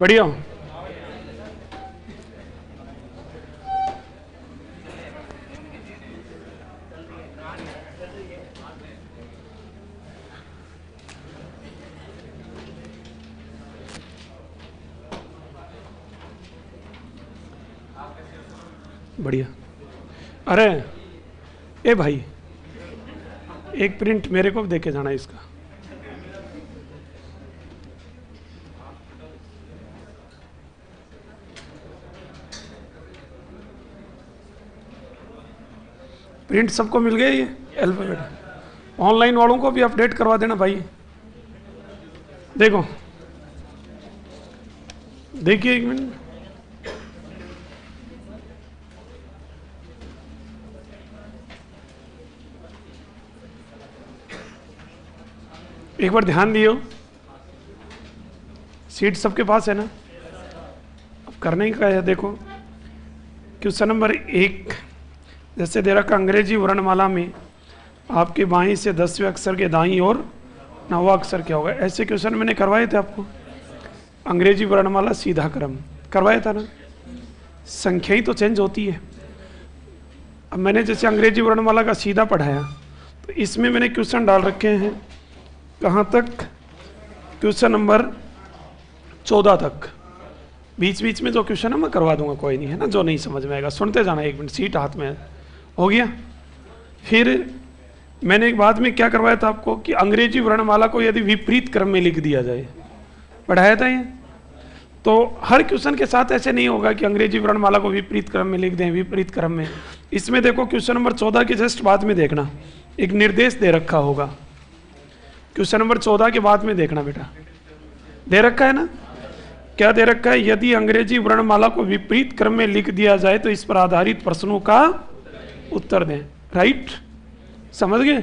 बढ़िया हो? बढ़िया। अरे ए भाई, एक प्रिंट मेरे को भी देके जाना इसका। प्रिंट सबको मिल गया ये अल्फाबेट। ऑनलाइन वालों को भी अपडेट करवा देना भाई। देखो, देखिए एक मिनट। एक बार ध्यान दियो, सीट सबके पास है ना? अब करने का है। देखो क्वेश्चन नंबर 1 जैसे दे रखा, अंग्रेजी वर्णमाला में आपके बाईं से 10वें अक्षर के दाईं और 9वां अक्षर क्या होगा। ऐसे क्वेश्चन मैंने करवाए थे आपको। अंग्रेजी वर्णमाला सीधा क्रम करवाया था ना। संख्या ही तो चेंज होती है। अब मैंने जैसे अंग्रेजी वर्णमाला का सीधा पढ़ाया, तो इसमें मैंने क्वेश्चन डाल रखे हैं कहाँ तक, क्वेश्चन नंबर 14 तक। बीच बीच में जो क्वेश्चन है मैं करवा दूंगा, कोई नहीं है ना। जो नहीं समझ में आएगा सुनते जाना। 1 मिनट, सीट हाथ में है। हो गया। फिर मैंने एक बाद में क्या करवाया था आपको कि अंग्रेजी वर्णमाला को यदि विपरीत क्रम में लिख दिया जाए, पढ़ाया था ये। तो हर क्वेश्चन के साथ ऐसे नहीं होगा कि अंग्रेजी वर्णमाला को विपरीत क्रम में लिख दें, विपरीत क्रम में। इसमें देखो क्वेश्चन नंबर 14 के जस्ट बाद में देखना, एक निर्देश दे रखा होगा। क्वेश्चन नंबर 14 के बाद में देखना बेटा, दे रखा है ना। क्या दे रखा है? यदि अंग्रेजी वर्णमाला को विपरीत क्रम में लिख दिया जाए तो इस पर आधारित प्रश्नों का उत्तर दें। राइट, समझ गए?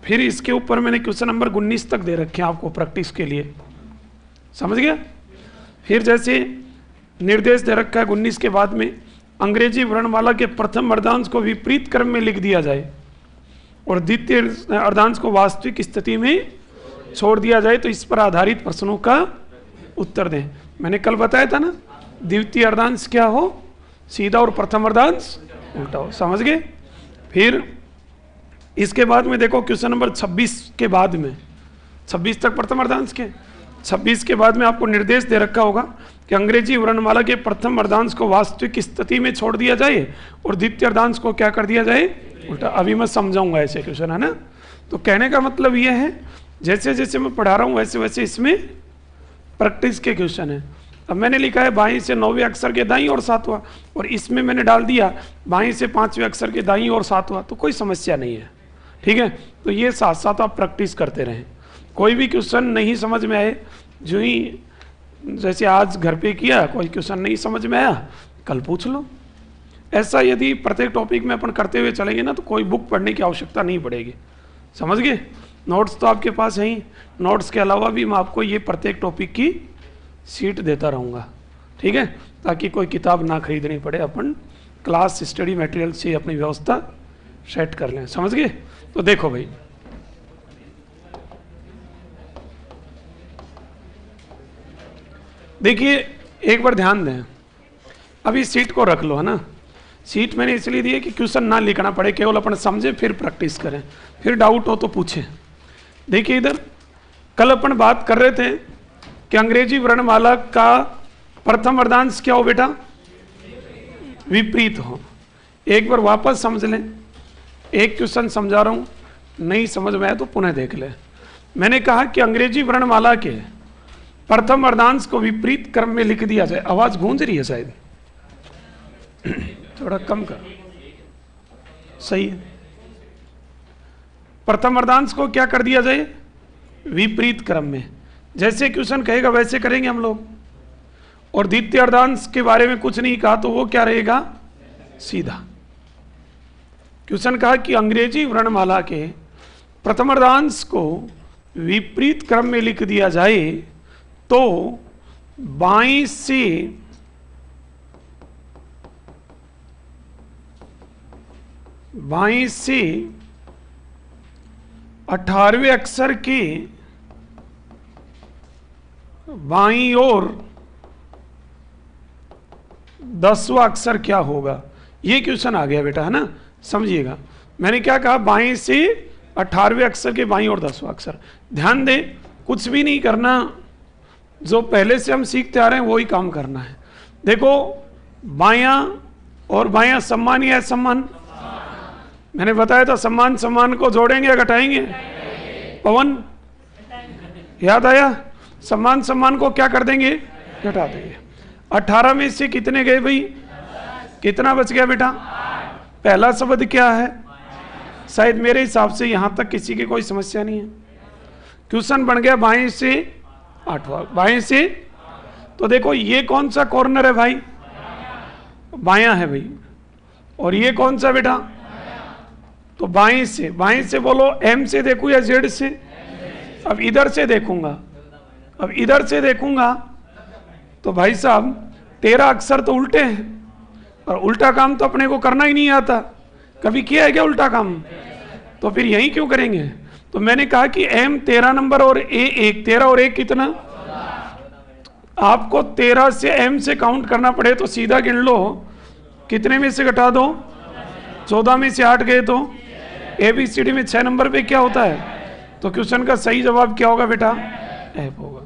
फिर इसके ऊपर मैंने क्वेश्चन नंबर 19 तक दे रखे हैं आपको प्रैक्टिस के लिए। समझ गया? फिर जैसे निर्देश दे रखा है 19 के बाद में, अंग्रेजी वर्णमाला के प्रथम अर्धांश को विपरीत क्रम में लिख दिया जाए और द्वितीय अर्धांश को वास्तविक स्थिति में छोड़ दिया जाए तो इस पर आधारित प्रश्नों का उत्तर दें। मैंने कल बताया था ना, द्वितीय अर्धांश क्या हो सीधा और प्रथम अर्धांश उल्टा हो। समझ गए? फिर इसके बाद में देखो क्वेश्चन नंबर 26 के बाद में, 26 तक प्रथम अर्धांश के, 26 के बाद में आपको निर्देश दे रखा होगा कि अंग्रेजी वर्णमाला के प्रथम अर्धांश को वास्तविक स्थिति में छोड़ दिया जाए और द्वितीय अर्धांश को क्या कर दिया जाए, उल्टा। अभी मैं समझाऊंगा ऐसे क्वेश्चन, है ना। तो कहने का मतलब यह है, जैसे जैसे मैं पढ़ा रहा हूँ वैसे वैसे इसमें प्रैक्टिस के क्वेश्चन है। अब मैंने लिखा है बाईं से 9वें अक्षर के दाईं और 7वां, और इसमें मैंने डाल दिया बाईं से 5वें अक्षर के दाईं और 7वां, तो कोई समस्या नहीं है। ठीक है, तो ये साथ साथ आप प्रैक्टिस करते रहें। कोई भी क्वेश्चन नहीं समझ में आए, जो ही जैसे आज घर पे किया, कोई क्वेश्चन नहीं समझ में आया कल पूछ लो। ऐसा यदि प्रत्येक टॉपिक में अपन करते हुए चलेंगे ना, तो कोई बुक पढ़ने की आवश्यकता नहीं पड़ेगी। समझ गए? नोट्स तो आपके पास है ही। नोट्स के अलावा भी मैं आपको ये प्रत्येक टॉपिक की सीट देता रहूँगा। ठीक है, ताकि कोई किताब ना खरीदनी पड़े, अपन क्लास स्टडी मटेरियल से अपनी व्यवस्था सेट कर लें। समझ गए? तो देखो भाई, देखिए एक बार ध्यान दें। अभी सीट को रख लो, है ना। सीट मैंने इसलिए दी है कि क्वेश्चन ना लिखना पड़े, केवल अपन समझे फिर प्रैक्टिस करें, फिर डाउट हो तो पूछें। देखिए इधर कल अपन बात कर रहे थे कि अंग्रेजी वर्णमाला का प्रथम अर्धांश क्या हो बेटा, विपरीत हो। एक बार वापस समझ लें, एक क्वेश्चन समझा रहा हूं, नहीं समझ में आया तो पुनः देख ले। मैंने कहा कि अंग्रेजी वर्णमाला के प्रथम अर्धांश को विपरीत क्रम में लिख दिया जाए। आवाज गूंज रही है शायद, थोड़ा कम कर। सही है। प्रथम अर्धांश को क्या कर दिया जाए, विपरीत क्रम में। जैसे क्वेश्चन कहेगा वैसे करेंगे हम लोग। और द्वितीय अर्धांश के बारे में कुछ नहीं कहा, तो वो क्या रहेगा, सीधा। क्वेश्चन कहा कि अंग्रेजी वर्णमाला के प्रथम अर्धांश को विपरीत क्रम में लिख दिया जाए तो बाईं से 18वें अक्षर के बाईं ओर 10वां अक्षर क्या होगा, ये क्वेश्चन आ गया बेटा, है ना। समझिएगा, मैंने क्या कहा, बाएं से 18वें अक्षर के बाईं और 10वां अक्षर। ध्यान दें, कुछ भी नहीं करना, जो पहले से हम सीखते आ रहे हैं वही काम करना है। देखो, बायां और बायां सम्मान या सम्मान, मैंने बताया था सम्मान सम्मान को जोड़ेंगे या घटाएंगे। पवन याद आया, सम्मान सम्मान को क्या कर देंगे, घटा देंगे। 18 में से कितने गए भाई, कितना बच गया बेटा, पहला शब्द क्या है, शायद मेरे हिसाब से यहां तक किसी की कोई समस्या नहीं है। क्वेश्चन बन गया बाएं से 8वां, बाएं से, तो देखो ये कौन सा कॉर्नर है भाई, बायां है भाई, और ये कौन सा बेटा, तो बाएं से। बाएं से बोलो, एम से देखूं या जेड से, अब इधर से देखूंगा, अब इधर से देखूंगा तो भाई साहब 13 अक्षर तो उल्टे हैं, और उल्टा काम तो अपने को करना ही नहीं आता, कभी किया है क्या उल्टा काम, तो फिर यही क्यों करेंगे। तो मैंने कहा कि एम 13 नंबर और ए 1, 13 और 1 कितना, आपको 13 से एम से काउंट करना पड़े तो सीधा गिन लो, कितने में से घटा दो, 14 में से 8 गए तो ABCD में 6 नंबर पे क्या होता है, तो क्वेश्चन का सही जवाब क्या होगा बेटा, एफ होगा।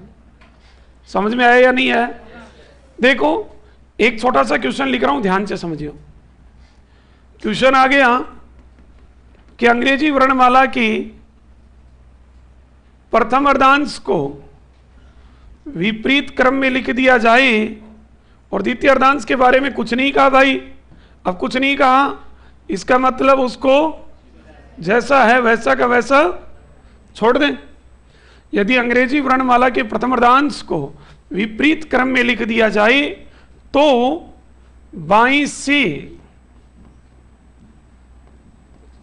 समझ में आया या नहीं आया। देखो, एक छोटा सा क्वेश्चन लिख रहा हूं, ध्यान से समझियो। क्वेश्चन आ गया कि अंग्रेजी वर्णमाला की प्रथम अर्धांश को विपरीत क्रम में लिख दिया जाए, और द्वितीय अर्धांश के बारे में कुछ नहीं कहा भाई। अब कुछ नहीं कहा, इसका मतलब उसको जैसा है वैसा का वैसा छोड़ दें। यदि अंग्रेजी वर्णमाला के प्रथम अर्धांश को विपरीत क्रम में लिख दिया जाए तो बाईं से,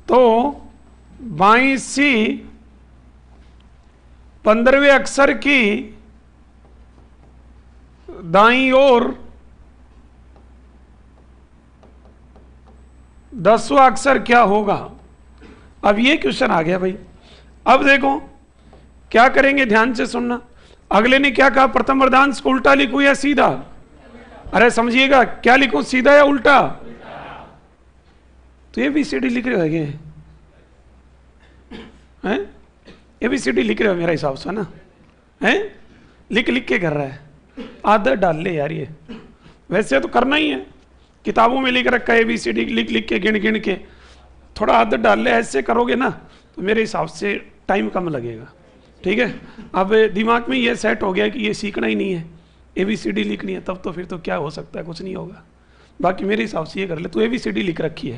तो बाईं से 15वें अक्षर की दाईं ओर 10वां अक्षर क्या होगा। अब ये क्वेश्चन आ गया भाई। अब देखो क्या करेंगे, ध्यान से सुनना। अगले ने क्या कहा, प्रथम अर्धांश को उल्टा लिखूं या सीधा, अरे समझिएगा, क्या लिखूं, सीधा या उल्टा, तो ABCD लिख रहे हो हैं, ABCD लिख रहे हो मेरा हिसाब से, ना है, लिख लिख के कर रहा है, आदत डाल ले यार, ये वैसे तो करना ही है, किताबों में लिख रखा है ABCD, लिख लिख के गिन गिन के, थोड़ा आदत डाल ले, ऐसे करोगे ना तो मेरे हिसाब से टाइम कम लगेगा, ठीक है। अब दिमाग में ये सेट हो गया कि ये सीखना ही नहीं है, ABCD लिखनी है, तब तो फिर तो क्या हो सकता है, कुछ नहीं होगा। बाकी मेरे हिसाब से ये कर ले, तू ABCD लिख रखी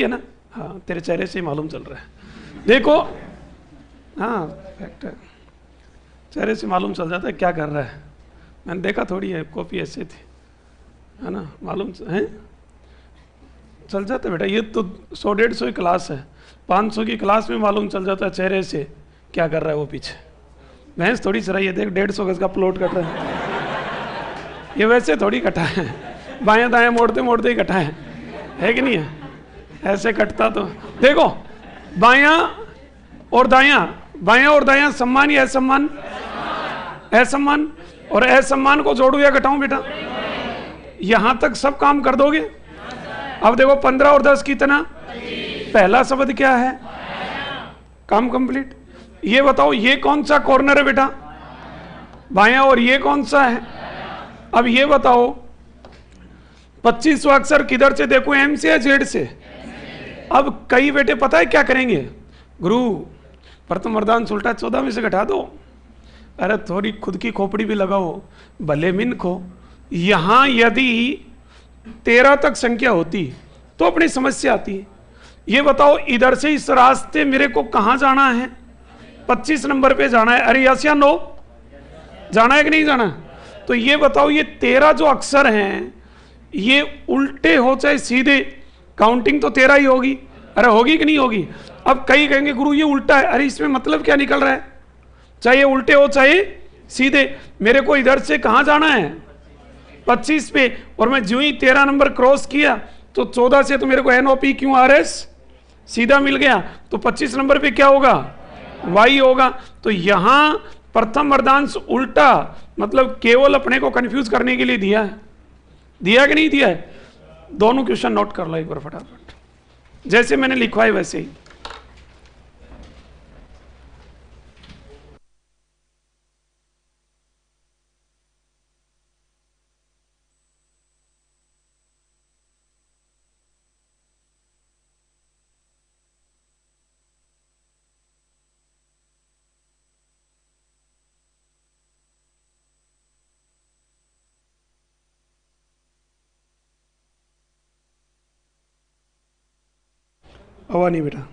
है ना, हाँ, तेरे चेहरे से मालूम चल रहा है। देखो, हाँ फैक्ट है, चेहरे से मालूम चल जाता है क्या कर रहा है, मैंने देखा थोड़ी है, कॉपी ऐसे थी, है ना, मालूम है, चल जाता है बेटा। ये तो 100-150 की क्लास है, 500 की क्लास में मालूम चल जाता है चेहरे से क्या कर रहा है वो पीछे। भैंस थोड़ी चराई है, देख 150 गज का प्लॉट कट रहा है, ये वैसे थोड़ी कटा है, बायां दायां मोड़ते मोड़ते ही कटा है कि नहीं है, ऐसे कटता तो। देखो, बायां और दायां सम्मान या असम्मान, असम्मान, और असम्मान को जोड़ू या घटाऊं बेटा, यहां तक सब काम कर दोगे। अब देखो 15 और 10 कितना, पहला शब्द क्या है, काम कंप्लीट। ये बताओ ये कौन सा कॉर्नर है बेटा, बायां, और ये कौन सा है। अब ये बताओ 25वां अक्षर किधर से देखो, एम से या जेड से। अब कई बेटे पता है क्या करेंगे, गुरु प्रथम अर्धांश उल्टा 14 में से घटा दो, अरे थोड़ी खुद की खोपड़ी भी लगाओ, भले मिन खो। यहां यदि 13 तक संख्या होती तो अपनी समस्या आती। ये बताओ इधर से इस रास्ते मेरे को कहां जाना है, 25 नंबर पे जाना है, अरे यस या नो, जाना है कि नहीं जाना। तो ये बताओ ये 13 जो अक्षर हैं ये उल्टे हो चाहे सीधे, काउंटिंग तो 13 ही होगी, अरे होगी कि नहीं होगी। अब कई कहेंगे गुरु ये उल्टा है, अरे इसमें मतलब क्या निकल रहा है, चाहे उल्टे हो चाहे सीधे, मेरे को इधर से कहां जाना है 25 पे, और मैं जो ही 13 नंबर क्रॉस किया तो 14 से तो मेरे को NOPQRS सीधा मिल गया, तो 25 नंबर पे क्या होगा, Y होगा। तो यहां प्रथम अर्धांश उल्टा मतलब केवल अपने को कंफ्यूज करने के लिए दिया है, दिया कि नहीं दिया है? दोनों क्वेश्चन नोट कर लो एक बार फटाफट, जैसे मैंने लिखवाए वैसे ही। हवा नहीं बेटा,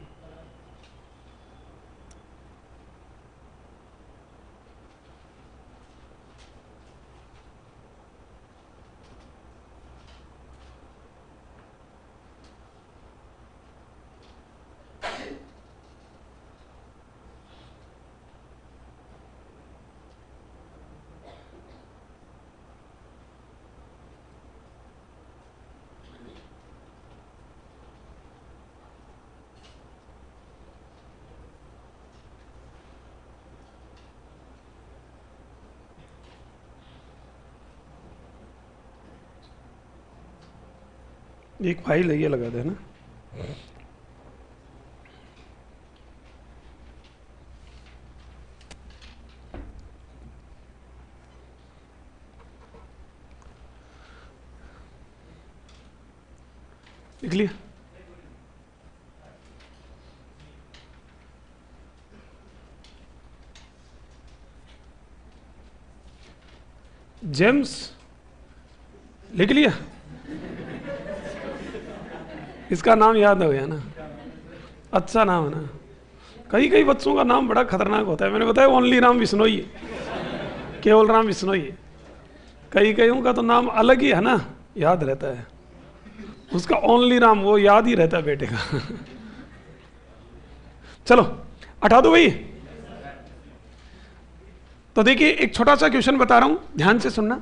एक फाइल है ये लगा देना। लिख लिया? जेम्स लिख लिया? इसका नाम याद हो गया ना? अच्छा नाम है ना। कई कई बच्चों का नाम बड़ा खतरनाक होता है। मैंने बताया ओनली राम बिश्नोई है, केवल राम बिश्नोई है। कई कईयों का तो नाम अलग ही है ना, याद रहता है। उसका ओनली राम वो याद ही रहता है बेटे का। चलो हटा दो भाई। तो देखिए एक छोटा सा क्वेश्चन बता रहा हूं, ध्यान से सुनना।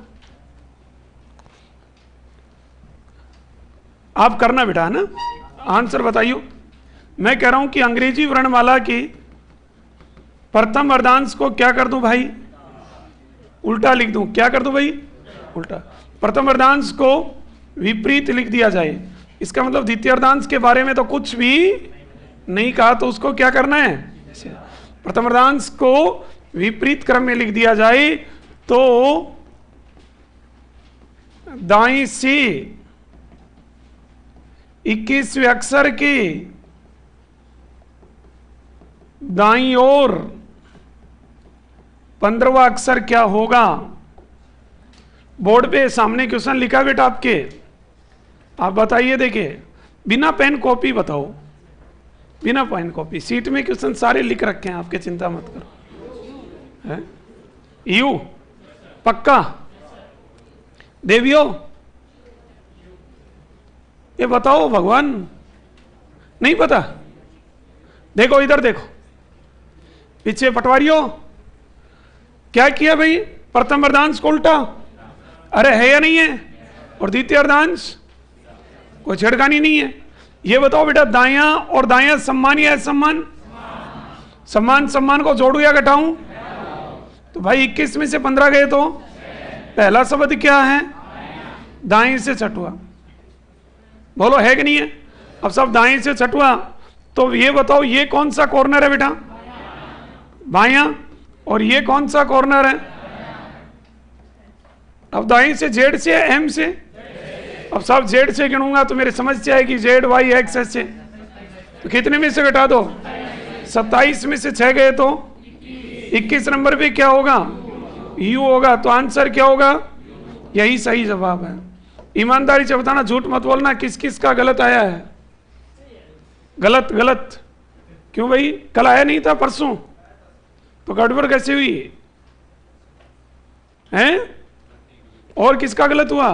आप करना बेटा, है ना? आंसर बताइयो। मैं कह रहा हूं कि अंग्रेजी वर्णमाला की प्रथम अर्धांश को क्या कर दूं भाई? उल्टा लिख दूं। क्या कर दूं भाई? उल्टा। प्रथम अर्धांश को विपरीत लिख दिया जाए। इसका मतलब द्वितीय अर्धांश के बारे में तो कुछ भी नहीं कहा, तो उसको क्या करना है? प्रथम अर्धांश को विपरीत क्रम में लिख दिया जाए तो दाईं से 21वें अक्षर के दाईं ओर 15वां अक्षर क्या होगा? बोर्ड पे सामने क्वेश्चन लिखा बेटा आपके, आप बताइए। देखिए बिना पेन कॉपी बताओ, बिना पेन कॉपी। सीट में क्वेश्चन सारे लिख रखे हैं आपके, चिंता मत करो। है यू पक्का? देवियो ये बताओ, भगवान नहीं पता? देखो इधर देखो, पीछे पटवारियों क्या किया भाई? प्रथम अर्धांश को उल्टा। अरे है या नहीं है? और द्वितीय अर्धांश कोई छेड़खानी नहीं है। ये बताओ बेटा, दायां और दायां सम्मान या सम्मान? सम्मान सम्मान को जोड़ू या घटाऊं? तो भाई 21 में से 15 गए तो पहला शब्द क्या है? दाएं से छठवा। बोलो है कि नहीं है? अब सब दाएं से छठवा, तो ये बताओ ये कौन सा कॉर्नर है बेटा? बायां। और ये कौन सा कॉर्नर है? अब दाएं से जेड से एम से। अब सब जेड से गिनूंगा तो मेरे समझ से आएगी जेड वाई एक्स एस से। तो कितने में से घटा दो? 27 में से 6 गए तो 21 नंबर पे क्या होगा? यू होगा। तो आंसर क्या होगा? यही सही जवाब है। ईमानदारी से बताना, झूठ मत बोलना। किस किस का गलत आया है? गलत गलत क्यों भाई? कल आया नहीं था, परसों? तो गड़बड़ कैसे हुई हैं? और किसका गलत हुआ?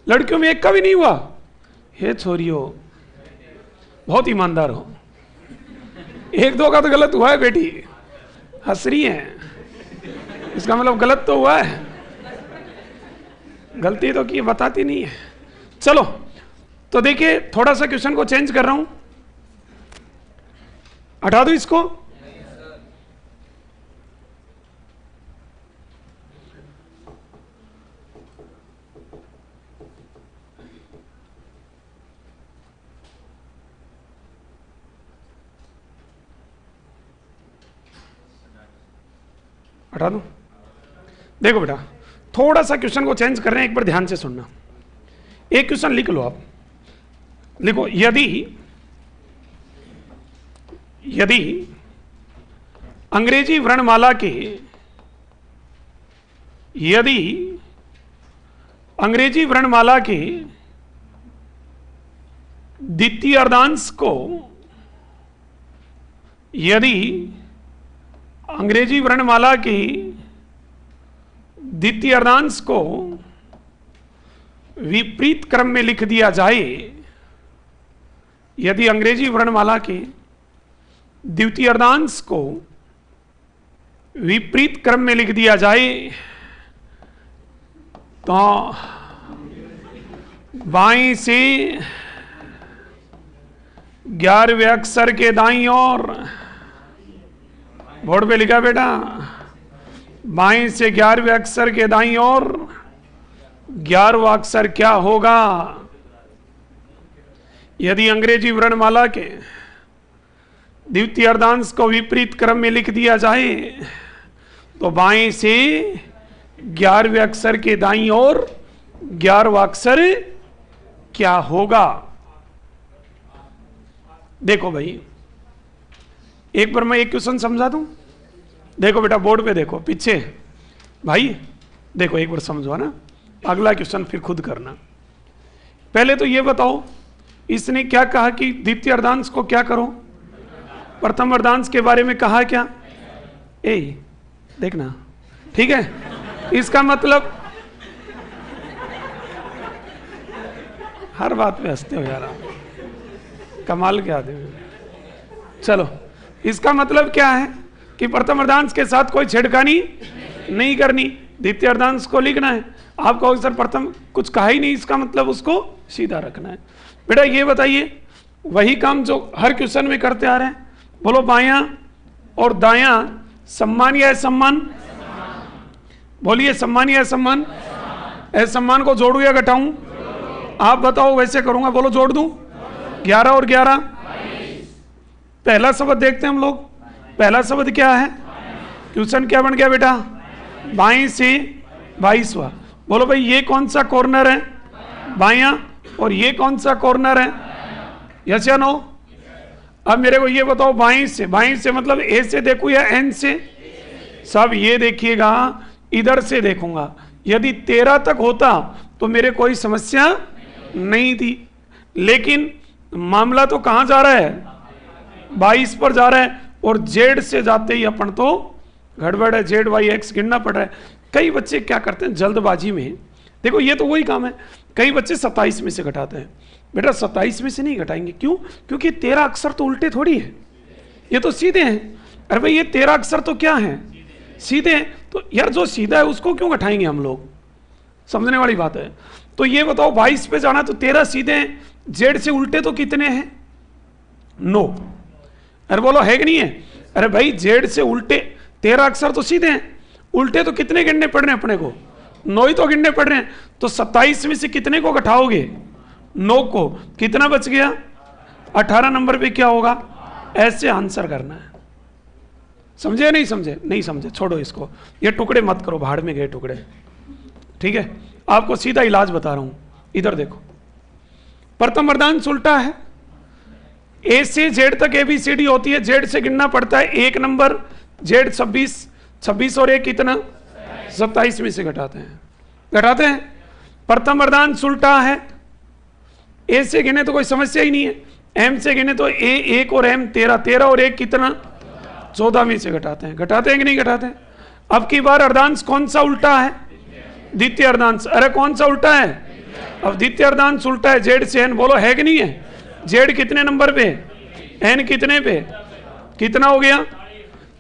लड़कियों में एक का भी नहीं हुआ? हे छोरियो बहुत ईमानदार हो। एक दो का तो गलत हुआ है बेटी, हंस रही है, इसका मतलब गलत तो हुआ है। गलती तो की, बताती नहीं है। चलो तो देखिए थोड़ा सा क्वेश्चन को चेंज कर रहा हूं, हटा दो इसको। हटा दूं? देखो बेटा, थोड़ा सा क्वेश्चन को चेंज कर रहे हैं, एक बार ध्यान से सुनना। एक क्वेश्चन लिख लो आप, लिखो यदि अंग्रेजी वर्णमाला के द्वितीय अर्धांश को विपरीत क्रम में लिख दिया जाए, यदि अंग्रेजी वर्णमाला के द्वितीय अर्धांश को विपरीत क्रम में लिख दिया जाए तो बाएं से 11वें अक्षर के दाईं ओर, बोर्ड पे लिखा बेटा, बाएं से 11वें अक्षर के दाईं ओर 11वां अक्षर क्या होगा? यदि अंग्रेजी वर्णमाला के द्वितीय अर्धांश को विपरीत क्रम में लिख दिया जाए तो बाएं से 11वें अक्षर के दाईं ओर 11वां अक्षर क्या होगा? देखो भाई, एक बार मैं एक क्वेश्चन समझा दूं। देखो बेटा, बोर्ड पे देखो, पीछे भाई देखो, एक बार समझो ना, अगला क्वेश्चन फिर खुद करना। पहले तो ये बताओ, इसने क्या कहा कि द्वितीय अर्धांश को क्या करो? प्रथम अर्धांश के बारे में कहा क्या? देखना, ठीक है? इसका मतलब हर बात पे हंसते हो यार आप, कमाल के आदमी। चलो, इसका मतलब क्या है कि प्रथम अर्धांश के साथ कोई छेड़खानी नहीं करनी, द्वितीय अर्धांश को लिखना है। आप कहोगे सर प्रथम कुछ कहा ही नहीं, इसका मतलब उसको सीधा रखना है। बेटा ये बताइए, वही काम जो हर क्वेश्चन में करते आ रहे हैं, बोलो बायां और दायां सम्मान या असम्मान? बोलिए सम्मान या असम्मान? असम्मान को जोड़ू या घटाऊं? आप बताओ, वैसे करूंगा, बोलो जोड़ दूं? 11 और 11, पहला शब्द देखते हैं हम लोग। पहला शब्द क्या है? क्वेश्चन क्या बन गया बेटा? बाएं से 22वां। बोलो भाई, ये कौन सा कॉर्नर है? बायां। और ये कौन सा कॉर्नर है? यस या नो? अब मेरे को ये बताओ, बाएं से मतलब ए से देखूं या एन से? सब ये देखिएगा, इधर से देखूंगा। यदि 13 तक होता तो मेरे कोई समस्या नहीं थी, लेकिन मामला तो कहां जा रहा है? 22 पर जा रहा है, और जेड से जाते ही अपन तो गड़बड़ है, जेड वाई एक्स गिनना पड़ रहा है। कई बच्चे क्या करते हैं जल्दबाजी में, देखो ये तो वही काम है, कई बच्चे 27 में से घटाते हैं। बेटा 27 में से नहीं घटाएंगे, क्यों? क्योंकि 13 अक्षर तो उल्टे थोड़ी है, ये तो सीधे हैं। अरे भाई, ये 13 अक्षर तो क्या है? सीधे हैं। तो यार जो सीधा है उसको क्यों घटाएंगे हम लोग? समझने वाली बात है। तो ये बताओ, 22 पे जाना तो 13 सीधे हैं, जेड से उल्टे तो कितने हैं? 9। अरे बोलो है कि नहीं है? अरे भाई, जेड से उल्टे 13 अक्षर तो सीधे हैं, उल्टे तो कितने गिनने पड़ रहे हैं अपने को? 9 ही तो गिनने पड़ रहे हैं। तो 27 में से कितने को घटाओगे? 9 को। कितना बच गया? 18 नंबर पे क्या होगा? ऐसे आंसर करना है। समझे नहीं समझे? नहीं समझे, छोड़ो इसको, ये टुकड़े मत करो, भाड़ में गए टुकड़े। ठीक है, आपको सीधा इलाज बता रहा हूं। इधर देखो, प्रथम अर्धांश उल्टा है, ए से जेड तक एबीसीडी होती है, जेड से गिनना पड़ता है 1 नंबर, जेड 26 और 1 कितना? 27 में से घटाते हैं। प्रथम अर्धांश उल्टा है, ए से गिने तो कोई समस्या ही नहीं है, एम से गिने तो ए 1 और एम 13 और 1 कितना? 14 में से घटाते हैं कि नहीं घटाते? अब की बार अर्धांश कौन सा उल्टा है? द्वितीय अर्धांश। अरे कौन सा उल्टा है? अब द्वितीय अर्धांश उल्टा है, जेड से एन। बोलो है कि नहीं है? जेड कितने नंबर पे? एन कितने पे? कितना हो गया?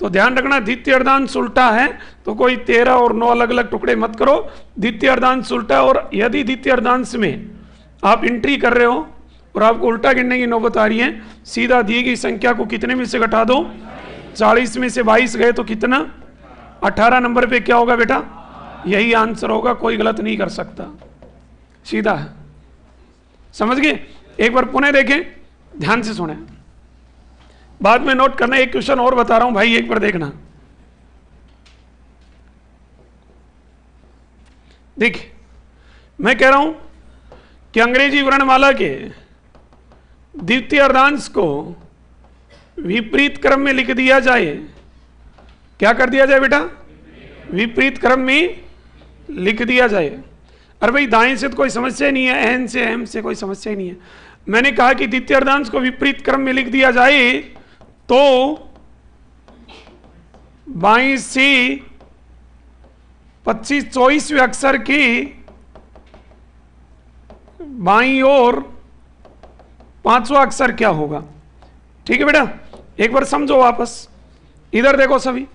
तो ध्यान रखना, द्वितीय अर्धांश उल्टा है तो कोई 13 और 9 अलग अलग टुकड़े मत करो। द्वितीय अर्धांश उल्टा, और यदि द्वितीय अर्धांश में आप एंट्री कर रहे हो और आपको उल्टा गिनने की नौबत आ रही है, सीधा दी गई संख्या को कितने में से घटा दो? 40 में से 22 गए तो कितना? 18 नंबर पे क्या होगा बेटा? यही आंसर होगा, कोई गलत नहीं कर सकता, सीधा है। समझ गए? एक बार पुनः देखें, ध्यान से सुने, बाद में नोट करना। एक क्वेश्चन और बता रहा हूं भाई, एक बार देखना। देखिए मैं कह रहा हूं कि अंग्रेजी वर्णमाला के द्वितीय अर्धांश को विपरीत क्रम में लिख दिया जाए। क्या कर दिया जाए बेटा? विपरीत क्रम में लिख दिया जाए। अरे भाई दाएं से तो कोई समस्या ही नहीं है, एन से एम से कोई समस्या ही नहीं है। मैंने कहा कि द्वितीय अर्धांश को विपरीत क्रम में लिख दिया जाए तो बाईं से 25-24वें अक्षर की बाईं ओर 5वां अक्षर क्या होगा? ठीक है बेटा, एक बार समझो वापस। इधर देखो सभी,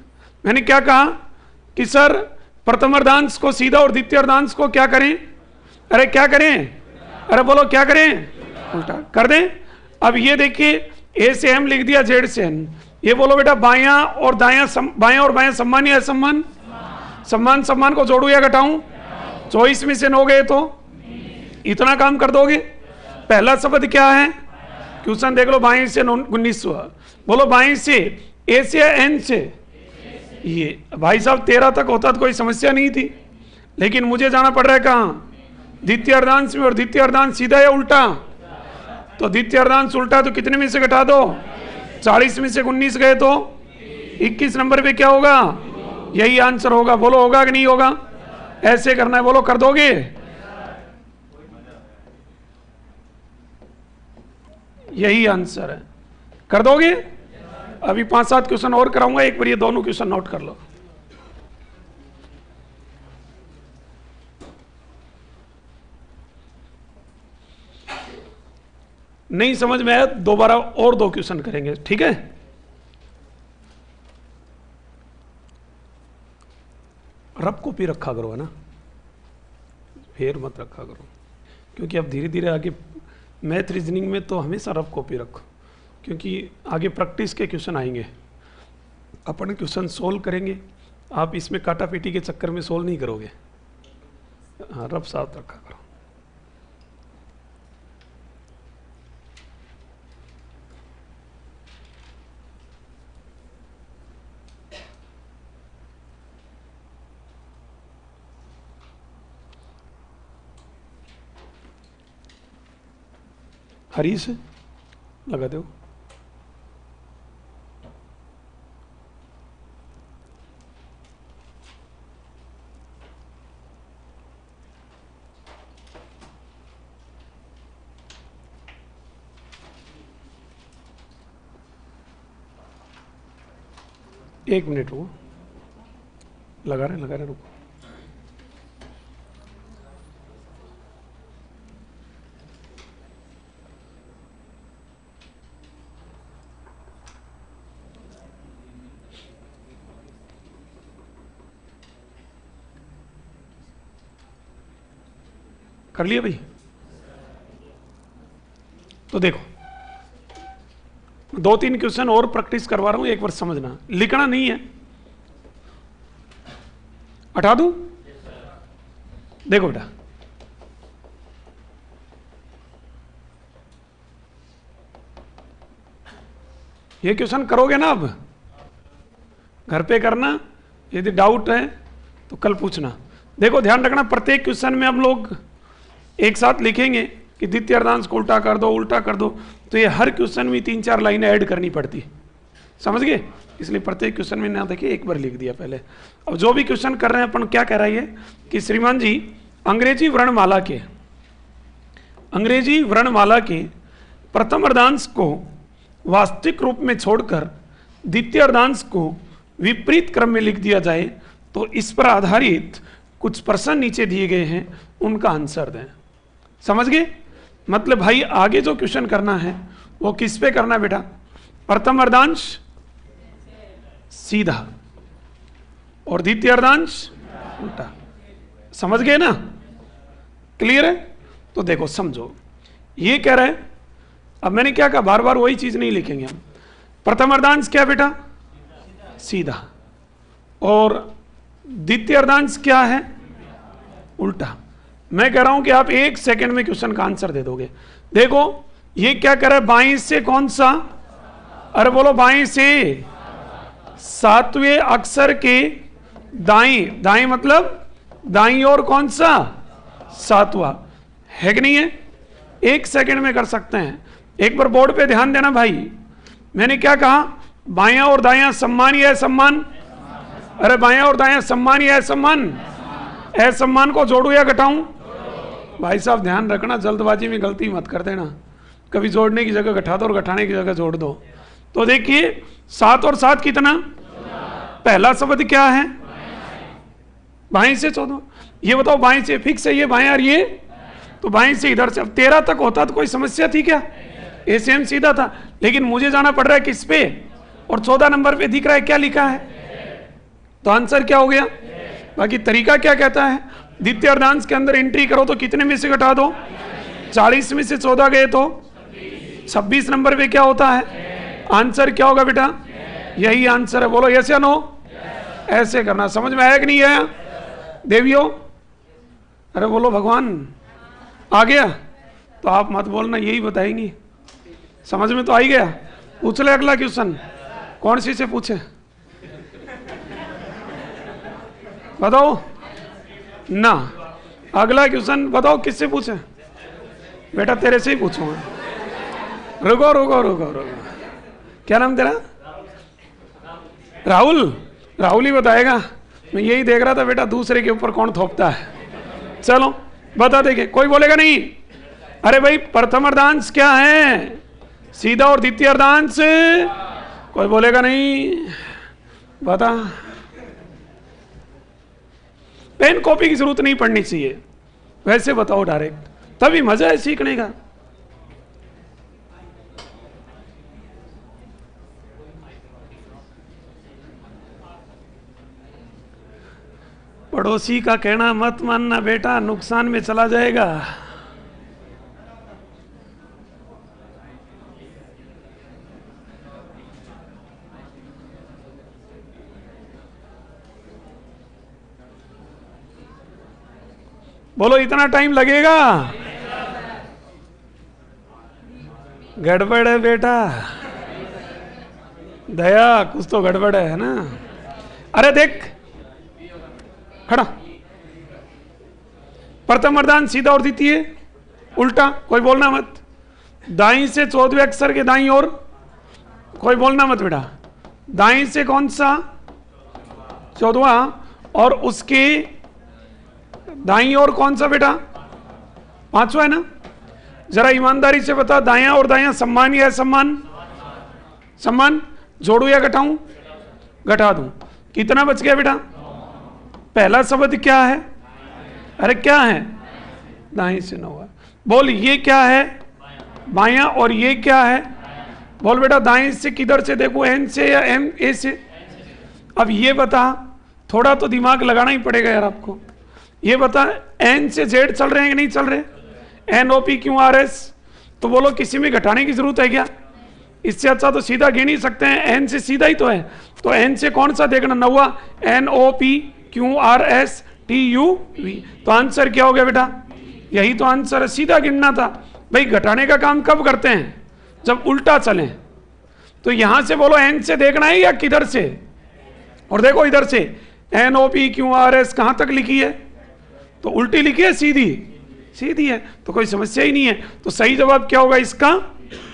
मैंने क्या कहा कि सर प्रथम अर्धांश को सीधा और द्वितीय अर्धांश को क्या करें? अरे क्या करें? अरे बोलो क्या करें? उल्टा कर दें। अब ये देखिए ए से एम लिख दिया, जेड से एन। ये बोलो बेटा बायां और दायां बायां और बायां सम्मान या असम्मान? सम्मान सम्मान को जोड़ू या घटाऊं? 24 में से 9 गए तो इतना काम कर दोगे। पहला शब्द क्या है? क्वेश्चन देख लो, बाएं से 19वां। बोलो बाएं से ए से एन से। ये भाई साहब 13 तक होता तो कोई समस्या नहीं थी, लेकिन मुझे जाना पड़ रहा है कहाँ? द्वितीय अर्धांश में। और द्वितीय अर्धांश सीधा या उल्टा? तो द्वितीय अर्धांश उल्टा तो कितने में से घटा दो? 40 में से 19 गए तो 21 नंबर पे क्या होगा? यही आंसर होगा। बोलो होगा कि नहीं होगा? ऐसे करना है, बोलो कर दोगे? यही आंसर है, कर दोगे? अभी 5-7 क्वेश्चन और कराऊंगा, एक बार ये दोनों क्वेश्चन नोट कर लो। नहीं समझ में आया दोबारा और 2 क्वेश्चन करेंगे, ठीक है? रफ कॉपी रखा करो, है ना, फेर मत रखा करो, क्योंकि अब धीरे धीरे आगे मैथ रीजनिंग में तो हमेशा रफ कॉपी रखो, क्योंकि आगे प्रैक्टिस के क्वेश्चन आएंगे, अपन क्वेश्चन सोल्व करेंगे। आप इसमें काटा पीटी के चक्कर में सोल्व नहीं करोगे। हाँ, रफ साथ रखा करो। हरीश लगा दो। एक मिनट रुको, लगा रहे रुको। कर लिया भाई? तो देखो 2-3 क्वेश्चन और प्रैक्टिस करवा रहा हूं, एक बार समझना, लिखना नहीं है। हटा दूं? देखो बेटा, ये क्वेश्चन करोगे ना, अब घर पे करना, यदि डाउट है तो कल पूछना। देखो ध्यान रखना, प्रत्येक क्वेश्चन में हम लोग एक साथ लिखेंगे कि द्वितीय अर्धांश को उल्टा कर दो, उल्टा कर दो, तो ये हर क्वेश्चन में 3-4 लाइनें ऐड करनी पड़ती, समझ गए? इसलिए प्रत्येक क्वेश्चन में ना देखिए, एक बार लिख दिया पहले। अब जो भी क्वेश्चन कर रहे हैं अपन, क्या कह रहा है कि श्रीमान जी अंग्रेजी वर्णमाला के प्रथम अर्धांश को वास्तविक रूप में छोड़कर द्वितीय अर्धांश को विपरीत क्रम में लिख दिया जाए तो इस पर आधारित कुछ प्रश्न नीचे दिए गए हैं, उनका आंसर दें। समझ गए? मतलब भाई आगे जो क्वेश्चन करना है वो किस पे करना है बेटा? प्रथम अर्धांश सीधा और द्वितीय अर्धांश उल्टा। समझ गए ना? क्लियर है? तो देखो समझो, ये कह रहे हैं, अब मैंने क्या कहा, बार बार वही चीज नहीं लिखेंगे हम। प्रथम अर्धांश क्या बेटा? सीधा। और द्वितीय अर्धांश क्या है? उल्टा। मैं कह रहा हूं कि आप 1 सेकंड में क्वेश्चन का आंसर दे दोगे। देखो ये क्या कर रहा है, बाईं से कौन सा? अरे बोलो बाईं से 7वें अक्षर के दाएं, दाएं मतलब दाईं ओर कौन सा, सातवां, है कि नहीं है? 1 सेकंड में कर सकते हैं। एक बार बोर्ड पे ध्यान देना भाई, मैंने क्या कहा? बायां और दायां सम्मान या असम्मान? अरे बायां और दायां सम्मान या असम्मान? असम्मान को जोड़ू या घटाऊं? भाई साहब ध्यान रखना, जल्दबाजी में गलती मत कर देना, कभी जोड़ने की जगह घटा दो और घटाने की जगह जोड़ दो। तो देखिए 7 और 7 कितना? पहला शब्द क्या है? बाएं से 14। ये बताओ बाएं से फिक्स है ये बाएं और ये, तो बाएं से इधर से 13 तक होता तो कोई समस्या थी क्या? ये सेम सीधा था, लेकिन मुझे जाना पड़ रहा है किस पे? और 14 नंबर पे दिख रहा है क्या लिखा है, तो आंसर क्या हो गया? बाकी तरीका क्या कहता है? द्वितीय अर्धांश के अंदर एंट्री करो तो कितने में से घटा दो? 40 में से 14 गए तो 26 नंबर पे क्या होता है? आंसर क्या होगा बेटा? यही आंसर है। बोलो यस या नो? ऐसे करना। समझ में आया कि नहीं आया देवियों? अरे बोलो भगवान आ गया? तो आप मत बोलना, यही बताएंगी। समझ में तो आ ही गया? पूछ ले अगला क्वेश्चन। कौन सी से पूछे बताओ ना? अगला क्वेश्चन बताओ किससे पूछे? बेटा तेरे से ही पूछूंगा। रुको रुको रुको रुको, क्या नाम तेरा? राहुल? राहुल ही बताएगा। मैं यही देख रहा था बेटा दूसरे के ऊपर कौन थोपता है। चलो बता देंगे, कोई बोलेगा नहीं? अरे भाई प्रथम अर्धांश क्या है? सीधा। और द्वितीय अर्धांश? कोई बोलेगा नहीं? बता। पेन कॉपी की जरूरत नहीं पड़नी चाहिए, वैसे बताओ डायरेक्ट, तभी मजा है सीखने का। पड़ोसी का कहना मत मानना बेटा, नुकसान में चला जाएगा। बोलो इतना टाइम लगेगा? गड़बड़ है बेटा, दया कुछ तो गड़बड़ है ना? अरे देख खड़ा, प्रथम अर्धांश सीधा और द्वितीय उल्टा, कोई बोलना मत। दाईं से 14वें अक्षर के दाईं ओर, कोई बोलना मत बेटा। दाईं से कौन सा? 14वां, और उसके दाईं ओर कौन सा बेटा? 5वां है ना? जरा ईमानदारी से बता, दायां और दायां सम्मान या असम्मान? सम्मान। जोड़ू या घटाऊं? घटा दूं। कितना बच गया बेटा? पहला शब्द क्या है? अरे क्या है? दाएं से 9। बोल ये क्या है? बायां। और ये क्या है? बोल बेटा दाएं से किधर से देखो, एन से या एम ए से? अब ये बता, थोड़ा तो दिमाग लगाना ही पड़ेगा यार आपको। ये बता एन से जेड चल रहे हैं कि नहीं चल रहे? N O P Q R S, तो बोलो किसी में घटाने की जरूरत है क्या? इससे अच्छा तो सीधा गिन ही सकते हैं, एन से सीधा ही तो है। तो एन से कौन सा देखना? 9वां, N O P Q R S T U V. तो आंसर क्या हो गया बेटा? यही तो आंसर है, सीधा गिनना था। भाई घटाने का काम कब करते हैं? जब उल्टा चले। तो यहां से बोलो एन से देखना है या किधर से? और देखो इधर से N O P Q R S कहां तक लिखी है? तो उल्टी लिखी है सीधी? सीधी है, तो कोई समस्या ही नहीं है। तो सही जवाब क्या होगा इसका?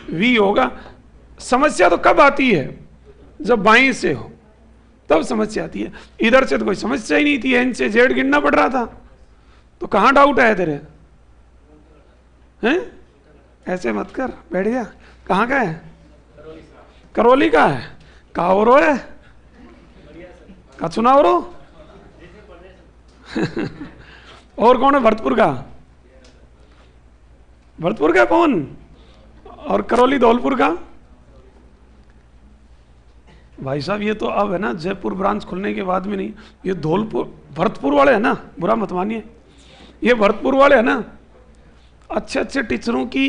वी होगा। समस्या तो कब आती है? जब बाएं से हो तब समस्या आती है। इधर से तो कोई समस्या ही नहीं थी, एन से जेड गिनना पड़ रहा था, तो कहां डाउट आया तेरे? हैं? ऐसे मत कर, बैठ गया। कहां का है? करौली का है। कहा हो रो है? का चुनाव रो? और कौन है? भरतपुर का? भरतपुर का कौन? और करौली धौलपुर का? भाई साहब ये तो अब है ना, जयपुर ब्रांच खुलने के बाद में नहीं, ये धौलपुर भरतपुर वाले है ना, बुरा मत मानिए, ये भरतपुर वाले है ना, अच्छे अच्छे टीचरों की